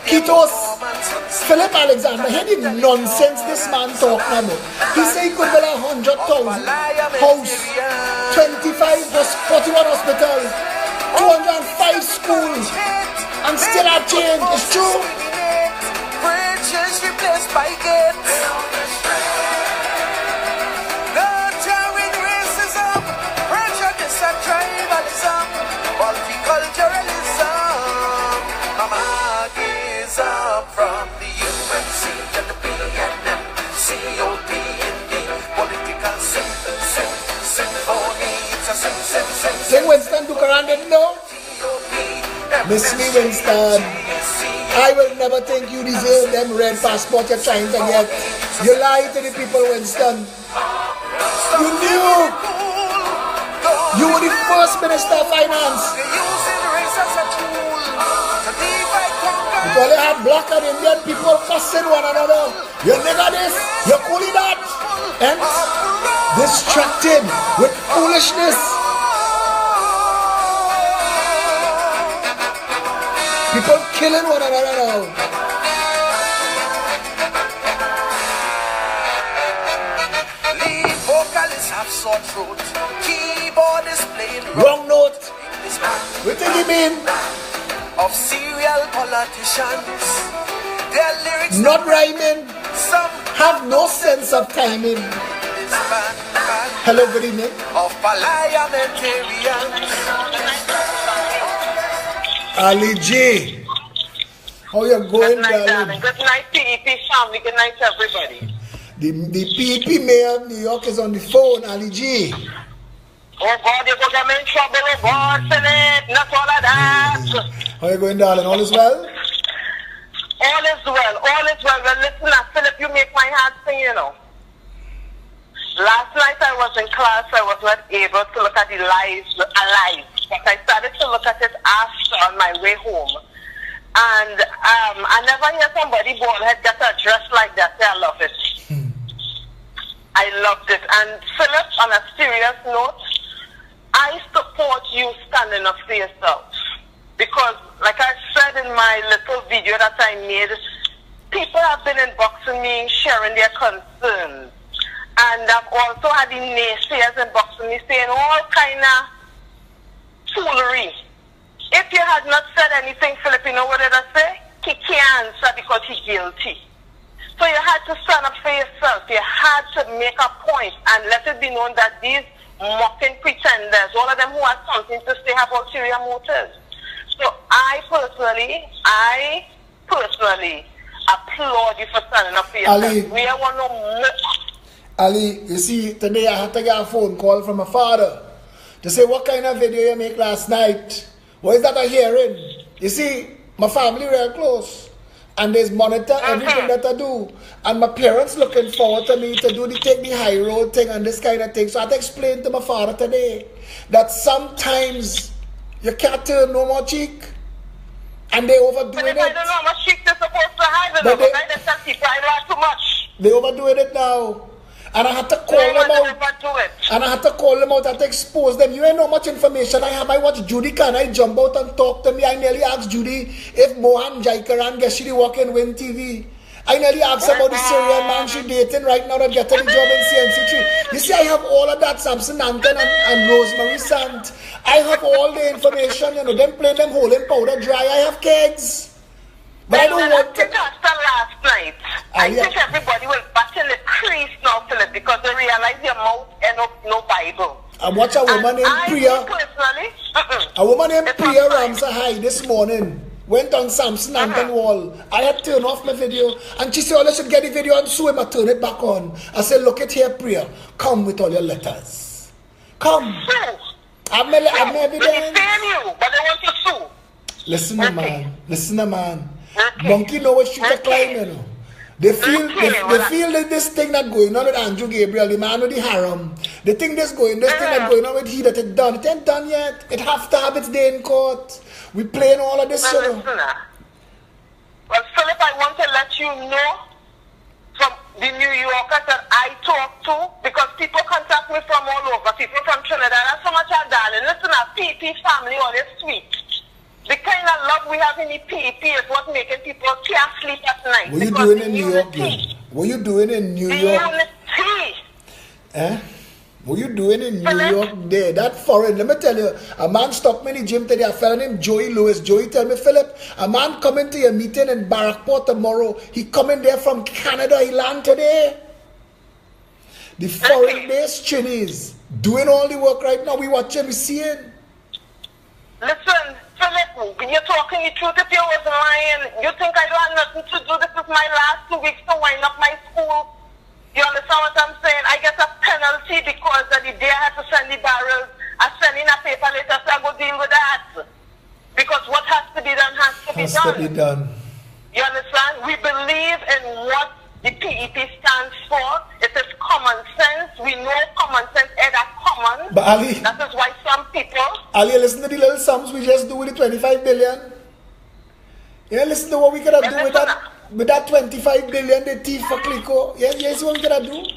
Kitos, Philip Alexander, he did nonsense this man talking about. He said he could build 100,000 house, 25, 41 hospital, 205 schools, and still have change. It's true. Bridges replaced by gates. No jarring racism, prejudice and tribalism, multiculturalism. Up from the UNC and the PNM, COPND, political symphony. It's a symphony. Sing Winston Dukaran didn't know? Miss me, Winston. I will never think you deserve them red passport you're trying to get. You lie to the people, Winston. You knew. You were the first Minister of Finance. Because they had black and Indian people fussing one another. You nigga this, you coolie that. And distracted with foolishness. People killing one another now. Lead vocalists have sore throat. Keyboard is playing wrong note. What do you mean? Of serial politicians, their lyrics not rhyming, some have no sense of timing. Hello, good evening. Of parliamentarians. Ali J, how you going, darling? Good night, PEP family. Good night, everybody. The PEP mayor of New York is on the phone, Ali J. Oh God, you're going to get in trouble, oh God, Philip. Not all of that. How are you going, darling? All is well? All is well. All is well. Well, listen, Philip, you make my heart sing, you know. Last night I was in class. I was not able to look at the lives alive. But I started to look at it after on my way home. And I never hear somebody baldhead get a dress like that. I love it. I loved it. And Philip, on a serious note, I support you standing up for yourself. Because, like I said in my little video that I made, people have been inboxing me, sharing their concerns. And I've also had the naysayers inboxing me saying all kind of foolery. If you had not said anything, Philip, you know what did I say? He can't answer because he's guilty. So you had to stand up for yourself. You had to make a point and let it be known that these mocking pretenders, all of them who have something to say, have ulterior motives. So I personally applaud you for standing up for yourself. Ali, we don't want no Ali, you see, today I had to get a phone call from my father to say, what kind of video you make last night? What is that I'm hearing? You see, my family real close. And there's monitor everything that I do. And my parents looking forward to me to take the high road thing and this kind of thing. So I had to explain to my father today that sometimes you can't turn no more cheek. And they overdoing it. I don't know how much cheek they're supposed to have. But they tell people I laugh too much. They overdoing it now. And I had to call them out. And I had to call them out and to expose them. You ain't know much information I have. I watch Judy. Can I jump out and talk to me? I nearly asked Judy if Mohan Jaikaran gets she walking Win TV. I nearly asked about the Syrian man she dating right now that getting the job in CNC3. You see, I have all of that, Samson Anton and Rosemary Sant. I have all the information, you know, them playing them holding powder dry. I have kegs. But I don't want to. After last night, I think everybody will back in the crease now, Philip, because they realize your mouth end up no Bible. I watch a woman named Priya. A woman named Priya Ramsahai this morning went on Samson Anton wall. I had turned off my video and she said, oh, I should get the video and sue him. I turn it back on. I said, look at here, Priya. Come with all your letters. Come. I'm evidence. They defame you, but they want to sue. Listen, man. Listen, man. Monkey know what shoot a climb, you know. They feel that this thing that going on with Andrew Gabriel, the man with the harem, the thing this thing that going on with he that it done. It ain't done yet. It have to have its day in court. We playing all of this. Well, listen, well, Philip, I want to let you know from the New Yorkers that I talk to, because people contact me from all over, people from Trinidad and so much, darling. Listen, our PP family, all is sweet. The kind of love we have in the PEP is what making people can't sleep at night. What you doing in New York? What you doing in New York? Unity. Eh? What you doing in New York there? That foreign, let me tell you, a man stopped me in the gym today, a fella named Joey Lewis. Joey tell me, Philip, a man coming to your meeting in Barrackport tomorrow. He coming there from Canada, he land today. The foreign-based Chinese doing all the work right now. We watching, we seeing. Listen, Philip, you're talking the truth. If you was lying, you think I don't have nothing to do. This is my last 2 weeks to wind up my school. You understand what I'm saying? I get a penalty because of the day I had to send the barrels. I send in a paper later, so I go deal with that. Because what has to be done has to be done. Has to be done. You understand? We believe in what the PEP stands for. It is common sense. We know common sense is a common. But Ali, that is why some people... Ali, listen to the little sums we just do with the 25 billion. Yeah, listen to what we could have done with that. With that 25 billion, the thief for Clico. Yes, what we gonna do? Well, listen,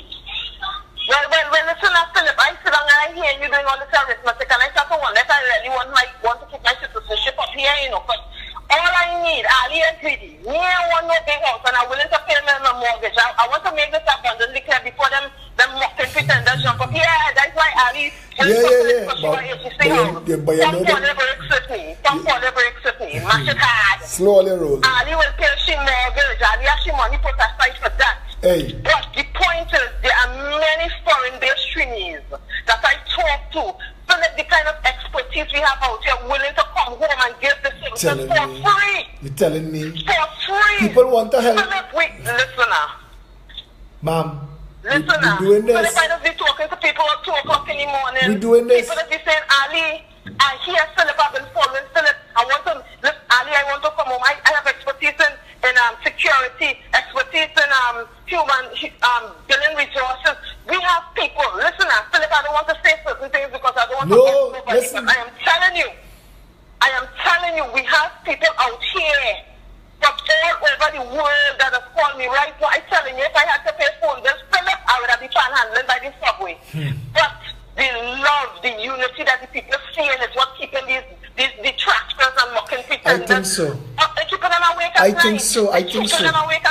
Philip, I sit down and I hear you doing all this arithmetic, and I start to wonder if I really want to keep my citizenship up here, you know, but all I need, Ali and greedy. Me, I want no big house, and I'm willing to pay my mortgage. I want to make this abundantly clear before them mocking pretenders jump up. Yeah, that's why Ali... Yeah. Some breaks with me. Mash it hard. Slowly roll. Ali will pay she mortgage. Ali has she money put aside for that. Hey. But the point is, there are many foreign-based trainees that I talk to. So that the kind of expertise we have out here, willing to come home and give the services for free. You're telling me? For free. People want to help. Listen now. Ma'am. Listen we're now. doing this. Philip, I just be talking to people at 2 o'clock in the morning. We're doing this. People that be saying, Ali, I hear Philip, I've been following Philip. Ali, I want to come home. I have expertise in security, expertise in human billing resources. We have people. Listen now, Philip, I don't want to say certain things because I don't want to get nobody. Listen. But I am telling you, we have people out here from all over the world that have called me right now. I'm telling you, if I had to pay phone bills, Philip, I would have been panhandling by the subway. But the love, the unity that the people see is what keeping these detractors and mocking pretenders. I think so. Keeping them awake at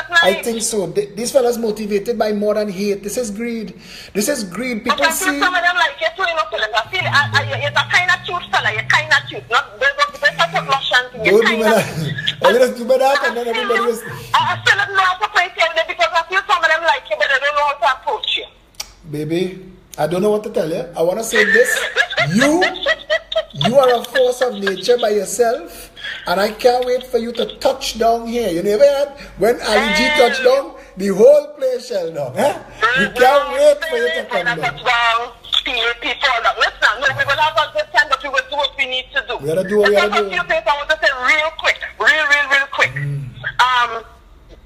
night. I think so. These fellas motivated by more than hate. This is greed. People see. Some of them like you too, you know, Philip. I feel you're a kind of cute fella. You're kind of cute. Not there's no better put lotion. You're kind of. Just do that, and then everybody is. I still don't know how to play you because I feel some of them like you, but I don't know how to approach you. Baby, I don't know what to tell you. I want to say this. You are a force of nature by yourself, and I can't wait for you to touch down here. You never heard when Ali G touched down, the whole place shell down. We can't wait for you to come down. Listen, no, we will have a good time, but we will do what we need to do. We gotta do what we gotta do. A few things I want to say real quick. Real quick.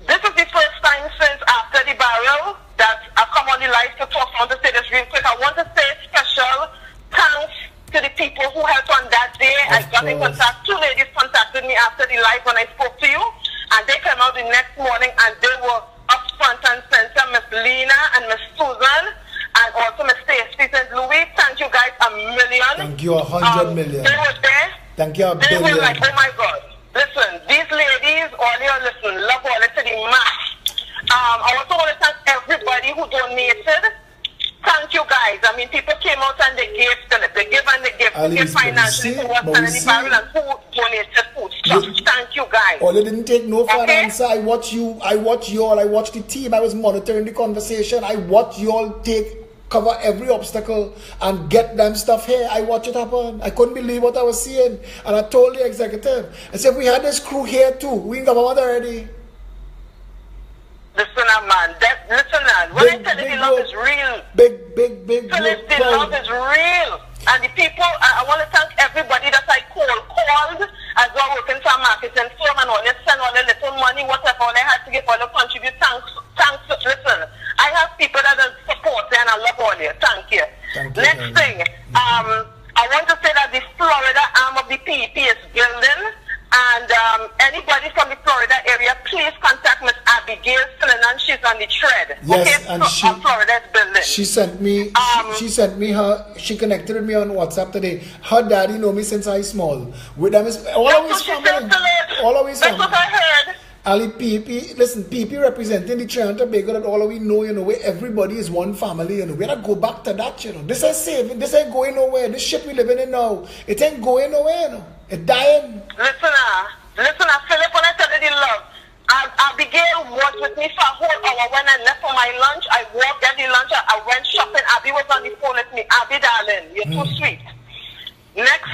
This is the first time since after the barrel that I come on the live to talk. I want to say this real quick. I want to say special thanks to the people who helped on that day. I got in contact. 2 ladies contacted me after the live when I spoke to you, and they came out the next morning and they were up front and center. Miss Lena and Miss Susan, and also Miss Stacey St. Louis. Thank you guys a million. Thank you 100 million. They were there. Thank you a billion. They were like, oh my God. Listen, these ladies, all you listen, love all to the max. I also want to thank everybody who donated. Thank you guys. I mean, people came out and they gave, they gave they gave financially to what's in the barrel and who donated food stuff. Thank you guys. Oh, they didn't take no for an answer. I watch you all, I watch the team, I was monitoring the conversation. I watch you all cover every obstacle and get them stuff here. I watch it happen. I couldn't believe what I was seeing. And I told the executive, I said, if we had this crew here too, we in government already. Listen, man. Listen, man. When I tell you the love is real. Big. Philip, the love is real. And the people, I want to thank everybody that I called as well working for marketing firm and all. They send all the little money, whatever, all they had to give, all the contribute. Thanks Next thing, I want to say that the Florida arm of the PEP is building, and anybody from the Florida area, please contact Miss Abigail Flinan. She's on the thread. Yes, okay? and Florida is building. She sent me. She sent me her. She connected with me on WhatsApp today. Her daddy know me since I small. With them is always family. Always family. That's what I heard. Ali PP, listen, PP representing the Trinidad and Tobago that all we know, you know, where everybody is one family, you know. We gotta go back to that, you know. This ain't saving, this ain't going nowhere. This shit we living in now, it ain't going nowhere, you know. It's dying. Listen, Philip, when I tell you the love, Abigail was with me for a whole hour. When I left for my lunch, I walked, get the lunch, I went shopping. Abby was on the phone with me. Abby, darling, you're too sweet. Next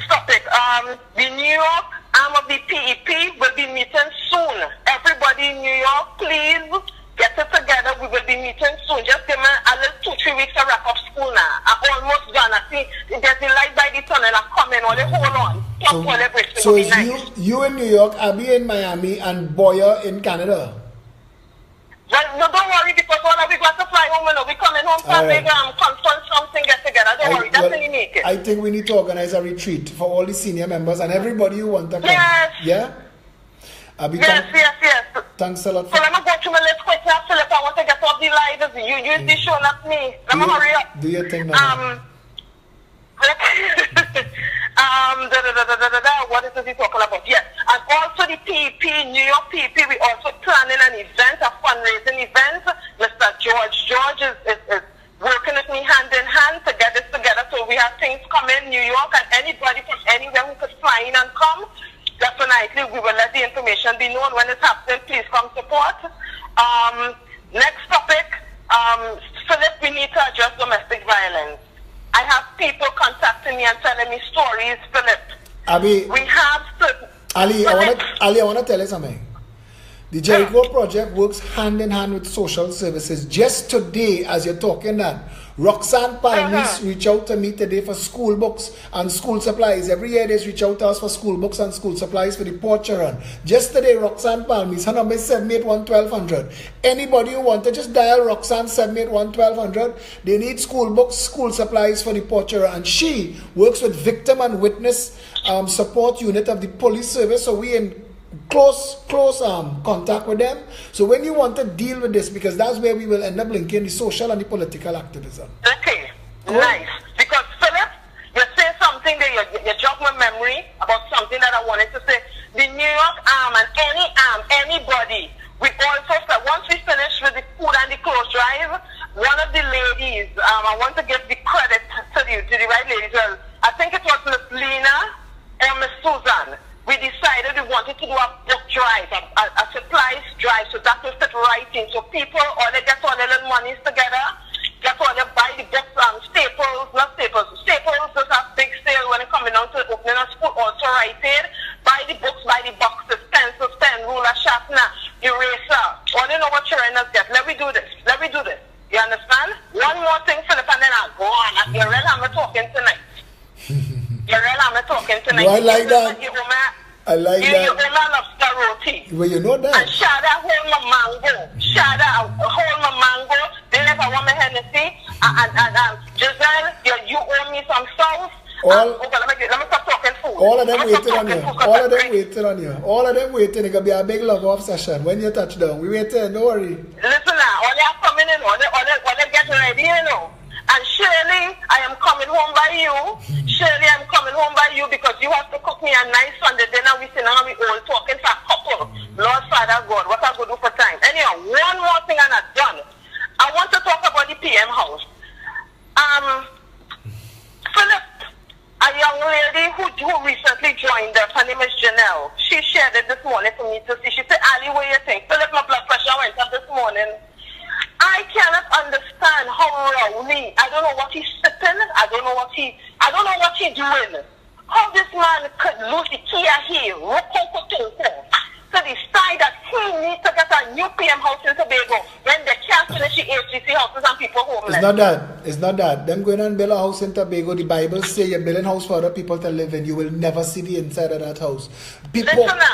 topic. The New York arm of the PEP will be meeting soon. Everybody in New York, please get it together. We will be meeting soon. Just give me a little 2-3 weeks to wrap up school now. I'm almost done. I see there's the light by the tunnel. I'm coming. Only hold on. So it's you in New York, Abby in Miami, and Boyer in Canada. Well, no, don't worry, because when we got to fly home, we're coming home from big conference, something, get together. Don't worry, that's when you make it. I think we need to organize a retreat for all the senior members and everybody who want to come. Yes. Yeah? Yes. Thanks a lot. So let me go through my list quick now, Philip. I want to get off the live. You use the show, not me. Let me hurry up. Do your thing now. What is he talking about? Yes. And also the PEP, New York PEP, we also planning an event, a fundraising event. Mr. George is working with me hand in hand to get this together. So we have things coming, New York, and anybody from anywhere who could fly in and come, definitely we will let the information be known when it's happening. Please come support. Next topic, Philip, we need to address domestic violence. I have people contacting me and telling me stories, Philip. Abby, we have to... Ali, I want to tell you something. The Jericho Project works hand in hand with social services. Just today, as you're talking that, Roxanne Palmis reached out to me today for school books and school supplies. Every year they reach out to us for school books and school supplies for the poor children. Just today, Roxanne Palmis, her number is 781-1200. Anybody who wants to just dial Roxanne 781-1200. They need school books, school supplies for the poor children. And she works with victim and witness support unit of the police service. So we in close contact with them. So when you want to deal with this, because that's where we will end up linking the social and the political activism. Okay, nice. Because Philip, you say something that you jog my memory about something that I wanted to say. The New York arm and anybody, we also said once we finish with the food and the clothes drive, one of the ladies, I want to give the credit to the right ladies. Well, I think it was Miss Lena or Miss Susan. We decided we wanted to do a book drive, a supplies drive, so that will fit right in. So people, all they get all their little monies together, get all they buy the books, staples, just a big sale when it coming down to opening a school, also writing, buy the books, buy the boxes, pencils, pen, ruler, sharpener, eraser, all they know what children get. Let me do this. You understand? One more thing, Philip, and then I'll go on. You're real, I'm talking tonight. No, I like that. I like that. You lobster roti. Well, you know that. And Shada hold my mango. Then if I want my Hennessy, and Giselle, you owe me some sauce. Let me stop talking food. All of them waiting on you. All of them waiting. It's going to be a big love off session. When you touch down, we waiting. Don't worry. Listen now. All they are coming in. All they get ready, you know. And Shirley, I am coming home by you. Shirley, I'm coming home by you because you have to cook me a nice Sunday dinner. We sit down and we all talking for a couple. Lord, Father, God, what I go do for time. Anyhow, one more thing and I'm done. I want to talk about the PM house. Philip, a young lady who recently joined us, her name is Janelle. She shared it this morning for me to see. She said, Ali, what do you think? Philip, my blood pressure went up this morning. I cannot understand how Rowley, I don't know what he's sipping, I don't know what he's doing. How this man could lose the key here, to decide that he needs to get a new PM house in Tobago when they can't finish the HGC houses and people homeless. It's not that. Them going and build a house in Tobago, the Bible say you're building a house for other people to live in. You will never see the inside of that house.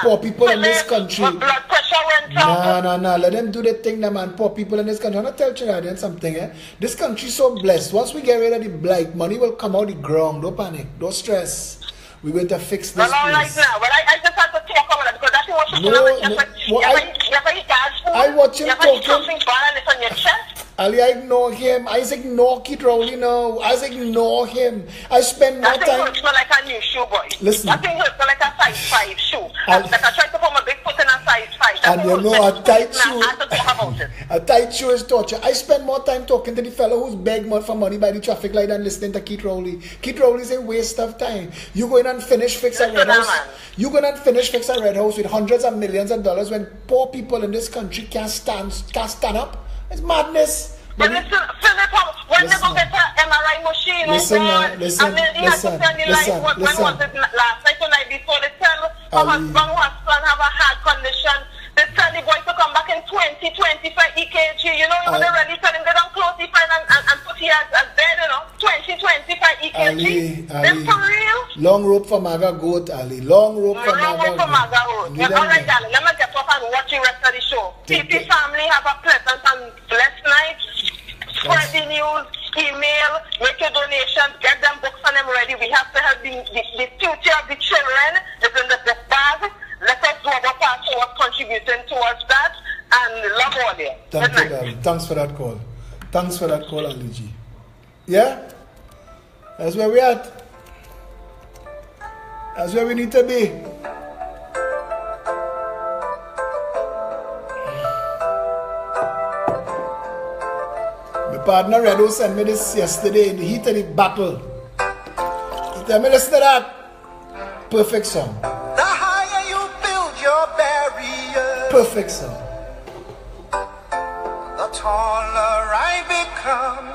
Poor people in this country. My blood pressure mental. Nah. Let them do the thing, nah, man. Poor people in this country. I'm not tell Trinidadians something, eh? This country so blessed. Once we get rid of the blight, money will come out the ground. Don't panic. Don't stress. We're going to fix this Well, all right place. now. Well, I just had to talk about it because that's what I watch him talking. Something bad and it's on your chest. Ali, I ignore him. I ignore Keith Rowley now. I ignore him. I spend more That thing time. hurts me like a new shoe, boy. Listen. That thing hurts me like a size 5 shoe. Like I tried to put my big foot in a size 5. That And thing you hurts know, me. a tight Now, shoe. I have to talk about it. A tight shoe is torture. I spend more time talking to the fellow who's begged for money by the traffic light than listening to Keith Rowley. Keith Rowley is a waste of time. You go in and finish fix a Listen, red house. man. You go in and finish fix a red house with hundreds of millions of dollars when poor people in this country can't stand up. It's madness. But listen, Philip, when they go get an MRI machine, Listen, and then he had to tell the life, when was it last night or night before, they tell my husband have a heart condition, they tell the boy to come back in 2025 EKG, you know, they really tell him they don't close the file and put here as dead, you know, 2025 EKG. That's for real? Long rope for Maga goat, Ali. Long rope for Maga goat. Yeah, all right, darling, let me get off and watch the rest of the show. PP family have a pleasant and blessed night. Spread the news, email, make your donations, get them books and them ready. We have to help the future of the children. It's in the bag. Let us do our part towards contributing towards that. And love all you. Thank you, darling. Thanks for that call. Thanks for that call, Ali G. Yeah? That's where we're at. That's where we need to be. My partner Redo sent me this yesterday in the heat of the battle. He tell me, listen to that. Perfect song. The higher you build your barrier, Perfect song. the taller I become.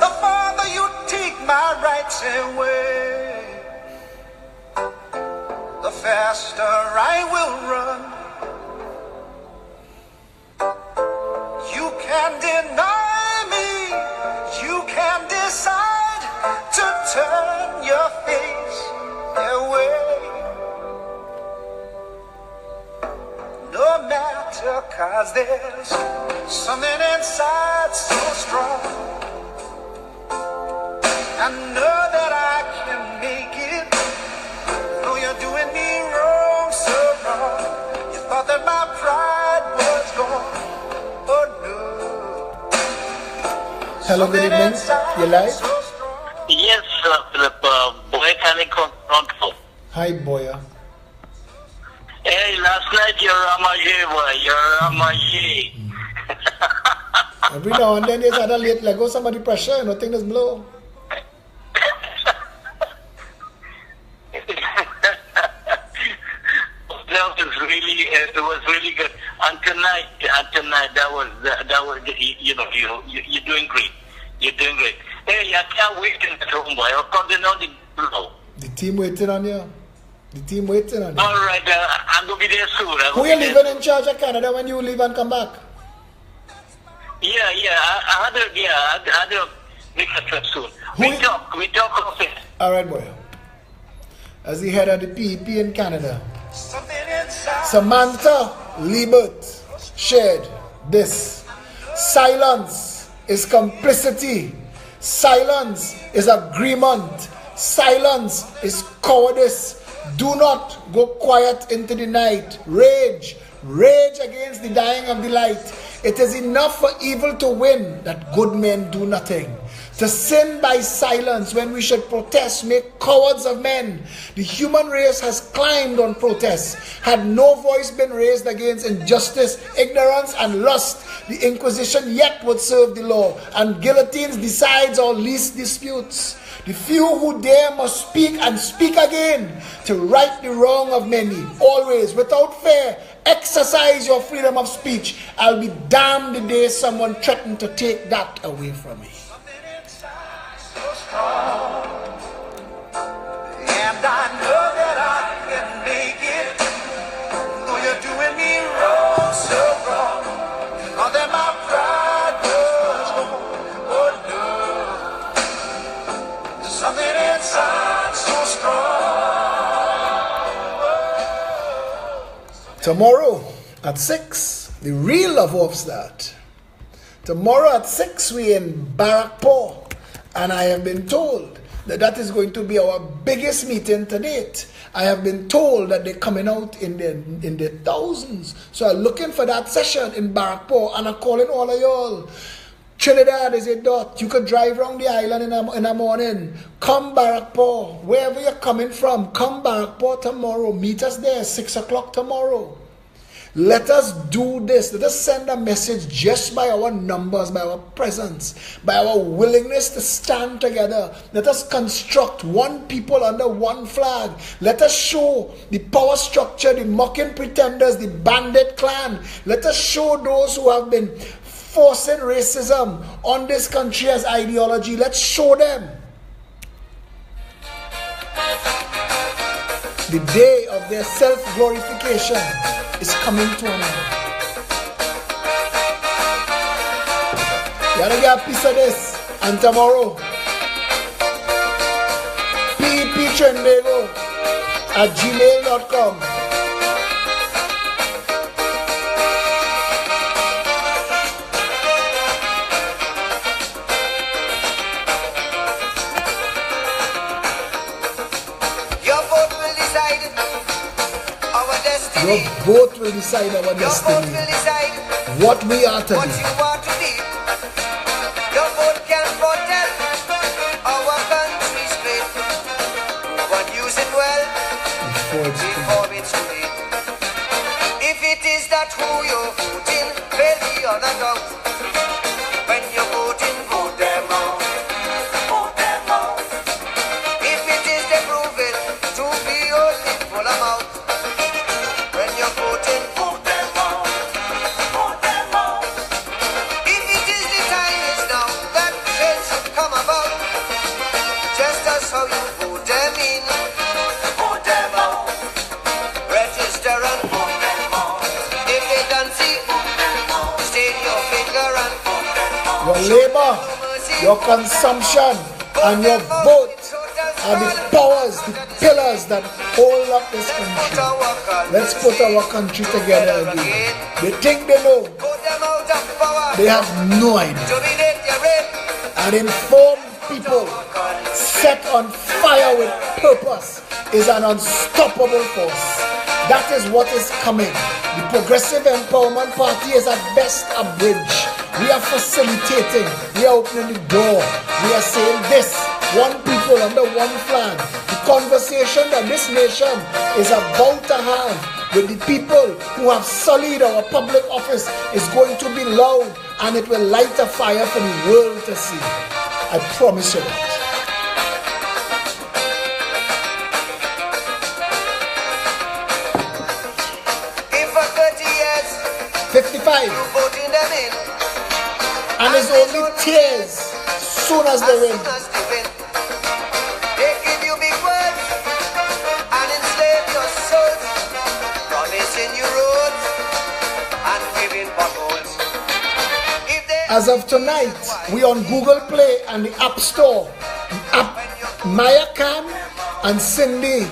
The farther you take my rights away, the faster I will run. You can deny me, you can decide to turn your face away. No matter, 'cause there's something inside so strong. I know that I can make it, though you're doing me wrong, so wrong. You thought that my pride was gone. Oh no. Hello, good evening. You live? Yes, Philip. Boy, can I control? Hi, Boya. Hey, last night you're Ramajé, boy. You're Ramajé. Every now and then there's other late Lego, somebody pressure, you know, thing is blow. It was really good. And tonight, that was, you know, you're doing great. You're doing great. Hey, I can't wait in the home, boy. I'm calling on the blow. The team waiting on you. The team waiting on you. All right, I'm going to be there soon. Who you leaving in charge of Canada when you leave and come back? Yeah, I had to make a trip soon. We talk often. All right, boy. As the head of the PEP in Canada, Something inside. Samantha Liebert shared this. Silence is complicity. Silence is agreement. Silence is cowardice. Do not go quiet into the night. Rage against the dying of the light. It is enough for evil to win that good men do nothing. To sin by silence when we should protest make cowards of men. The human race has climbed on protest. Had no voice been raised against injustice, ignorance, and lust, the Inquisition yet would serve the law, and guillotines decides all least disputes. The few who dare must speak and speak again to right the wrong of many. Always, without fear, exercise your freedom of speech. I'll be damned the day someone threatened to take that away from me. And I know that I can make it, though you're doing me wrong, so wrong. Oh, that my pride was gone. Oh no, something inside so strong. Tomorrow at 6, the real Love Off start. Tomorrow at 6, we in Barrackpore, and I have been told that is going to be our biggest meeting to date. I have been told that they're coming out in the thousands. So I'm looking for that session in Barrackpore, and I'm calling all of y'all. Trinidad is a dot. You could drive around the island in the morning. Come Barrackpore. Wherever you're coming from, come Barrackpore tomorrow. Meet us there 6 o'clock tomorrow. Let us do this. Let us send a message just by our numbers, by our presence, by our willingness to stand together. Let us construct one people under one flag. Let us show the power structure, the mocking pretenders, the bandit clan. Let us show those who have been forcing racism on this country as ideology. Let's show them. The day of their self-glorification is coming to an end. You gotta get a piece of this. And tomorrow, pptrendago@gmail.com. Your vote will decide our destiny. What we are to be. Your vote can protect our country's great. But use it well before it's too late. If it is that who you're voting, fail beyond a doubt. When you're voting, vote them out. Vote them out. If it is they prove it to be only full amount. When you're voting, vote them out. Vote them out. If it is the time is now that change should come about, just as how you vote them in, vote them out. Register and vote them out. If they don't see, vote them out. State your finger and vote them out. Your labor, your consumption, and your vote are the powers, the pillars that hold up this country. Let's put our country together again. They think they know. They have no idea. An informed people set on fire with purpose is an unstoppable force. That is what is coming. The Progressive Empowerment Party is at best a bridge. We are facilitating. We are opening the door. We are saying this. One people under one flag. The conversation that this nation is about to have with the people who have sullied our public office is going to be loud, and it will light a fire for the world to see. I promise you that. If for 30 years 55. you voting them in, And it's only tears soon as they win. they give you big words and enslave your souls, promising you roads and giving potholes. If they As of tonight, we on Google Play and the App Store. Maya Khan and Cindy,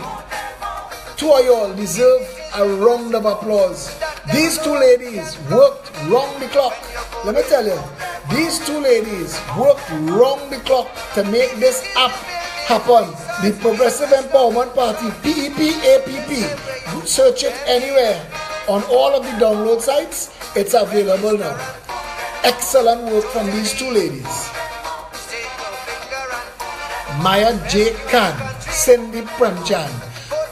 two of y'all deserve a round of applause. These two ladies worked round the clock. Let me tell you, these two ladies worked round the clock to make this app happen. The Progressive Empowerment Party, PEP-APP. Search it anywhere on all of the download sites. It's available now. Excellent work from these two ladies. Maya J. Khan, Cindy Premchand.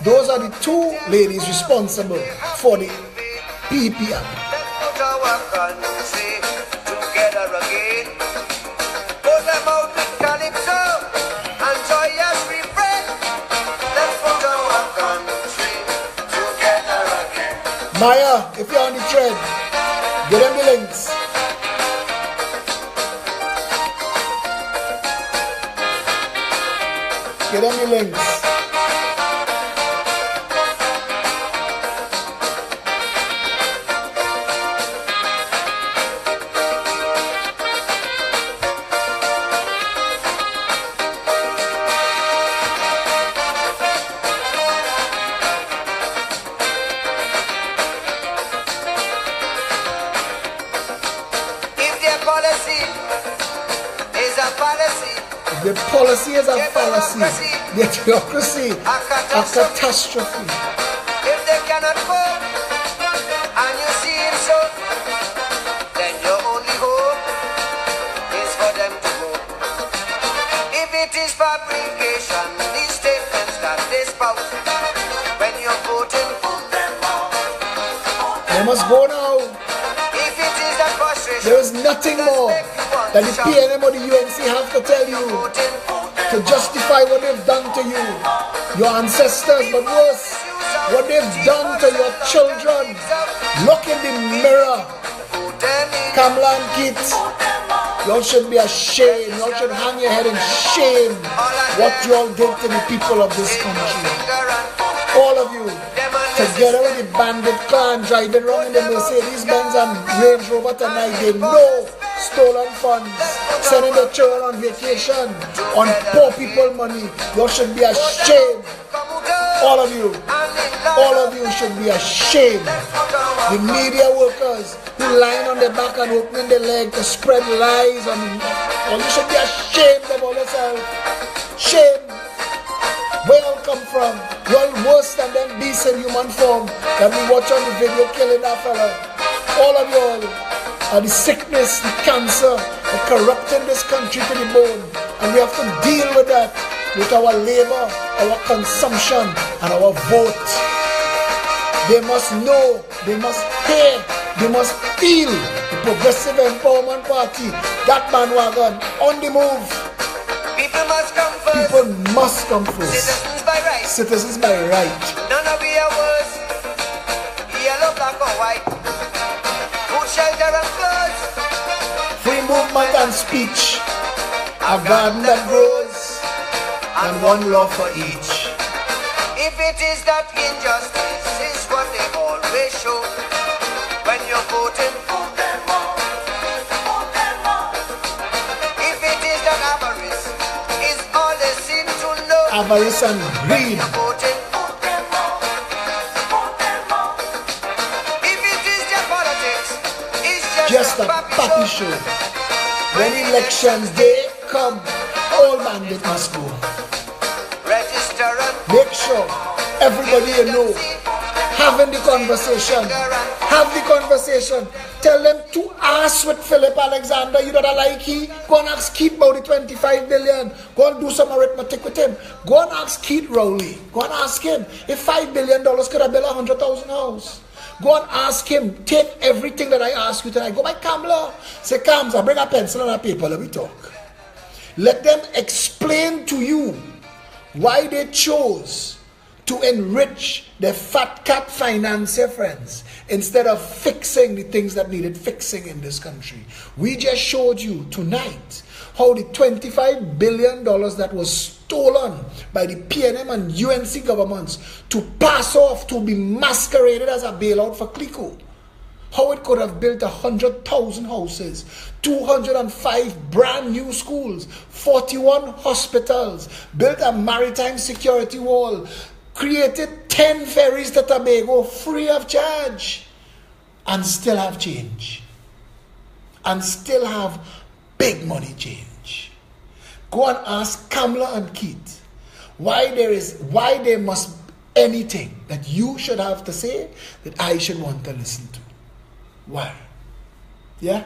Those are the two ladies responsible for the PEP app. put our country together again, put them out with calypso and joyous refrain. Let's put our country together again. Maya, if you're on the thread, get them the links. Get them the links. The policy is a fallacy. The theocracy, a catastrophe. If they cannot cope, and you see it so, then your only hope is for them to go. If it is fabrication, these statements that they spout, when you're voting, they must go now. If it is that frustration, there is nothing more that the PNM or the UNC have to tell you to justify what they've done to you, your ancestors, but worse, what they've done to your children. Look in the mirror. Kamla and Kit, y'all should be ashamed. Y'all should hang your head in shame what y'all did to the people of this country. All of you, together with the bandit clan driving around in the Mercedes-Benz and Range Rover tonight, they know stolen funds, sending their children on vacation, on poor people money. You should be ashamed. All of you should be ashamed. The media workers who lying on their back and opening their leg to spread lies on you should be ashamed of all yourself. Shame. Where y'all come from? Y'all worse than them beasts in human form that we watch on the video killing that fella. All of y'all are the sickness, the cancer, the corrupting this country to the bone. And we have to deal with that with our labor, our consumption, and our vote. They must know, they must hear, they must feel the Progressive Empowerment Party, that bandwagon, on the move. People must come first. People must come first. Citizens by right. Citizens by right. None of we are worse. Yellow, black or white. Food, shelter and clothes. Free movement and speech. A garden that grows. And one law for each. If it is that injustice is what they always show. When you're voting, vote them all. Vote them all. If it is that avarice is all they seem to know. Avarice and greed. Voting, vote them all. Vote them all. If it is their politics, it's just a puppy show. When elections day come, all bandit must go. Register and make sure everybody you know having the conversation. Have the conversation. Tell them to ask with Philip Alexander. You don't like he. Go and ask Keith about the 25 billion. Go and do some arithmetic with him. Go and ask Keith Rowley. Go and ask him if $5 billion could have built 100,000 houses. Go and ask him. Take everything that I ask you tonight. Go by Kamla. Say, Kamsa, bring a pencil and a paper. Let me talk. Let them explain to you why they chose to enrich their fat cat financier friends instead of fixing the things that needed fixing in this country. We just showed you tonight how the $25 billion that was stolen by the PNM and UNC governments to pass off to be masqueraded as a bailout for Clico. How it could have built 100,000 houses, 205 brand new schools, 41 hospitals, built a maritime security wall, created 10 ferries to Tobago free of charge, and still have change. And still have big money change. Go and ask Kamla and Keith why there must be anything that you should have to say that I should want to listen to. Why? Yeah?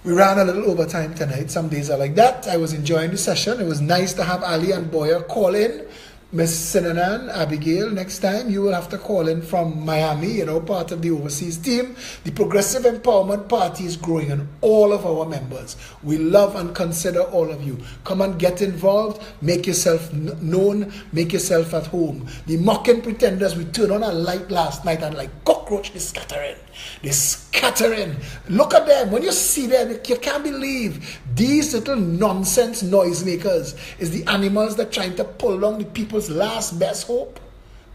We ran a little overtime tonight. Some days are like that. I was enjoying the session. It was nice to have Ali and Boyer call in. Miss Sinanan, Abigail, next time you will have to call in from Miami, part of the overseas team. The Progressive Empowerment Party is growing in all of our members. We love and consider all of you. Come and get involved. Make yourself known. Make yourself at home. The mocking pretenders, we turned on a light last night and like cockroach, they're scattering. They're scattering. Look at them. When you see them, you can't believe these little nonsense noisemakers is the animals that are trying to pull down the people's last best hope.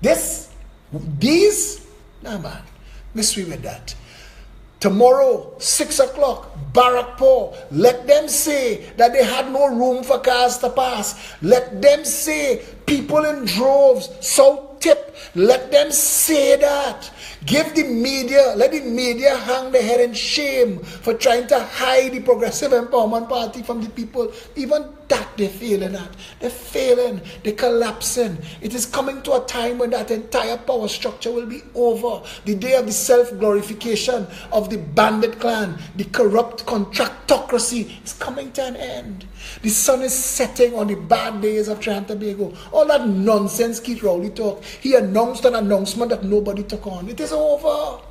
Nah man, mystery with that. Tomorrow, 6 o'clock, Barrackpore. Let them say that they had no room for cars to pass. Let them say people in droves, South tip. Let them say that. Give the media, let the media hang their head in shame for trying to hide the Progressive Empowerment Party from the people. Even that they're failing at. They're failing. They're collapsing. It is coming to a time when that entire power structure will be over. The day of the self-glorification of the bandit clan, the corrupt contractocracy is coming to an end. The sun is setting on the bad days of Trinidad and Tobago. All that nonsense Keith Rowley talk. He announced an announcement that nobody took on. It is over.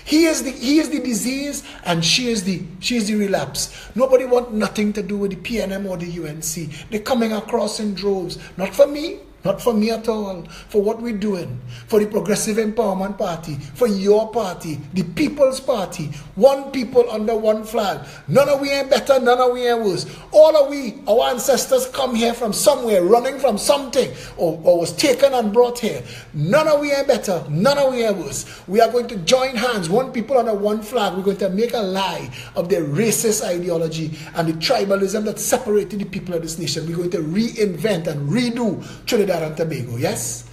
He is the disease and she is the relapse. Nobody want nothing to do with the PNM or the UNC. They're coming across in droves. Not for me at all. For what we're doing. For the Progressive Empowerment Party. For your party. The People's Party. One people under one flag. None of we ain't better, none of we ain't worse. All of we, our ancestors come here from somewhere, running from something, or was taken and brought here. None of we ain't better, none of we ain't worse. We are going to join hands, one people under one flag. We're going to make a lie of their racist ideology and the tribalism that separated the people of this nation. We're going to reinvent and redo Trinidad and Tobago, yes?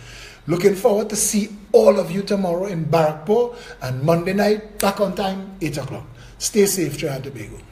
Looking forward to see all of you tomorrow in Barrackpore, and Monday night, back on time, 8 o'clock. Stay safe, Trinidad and Tobago.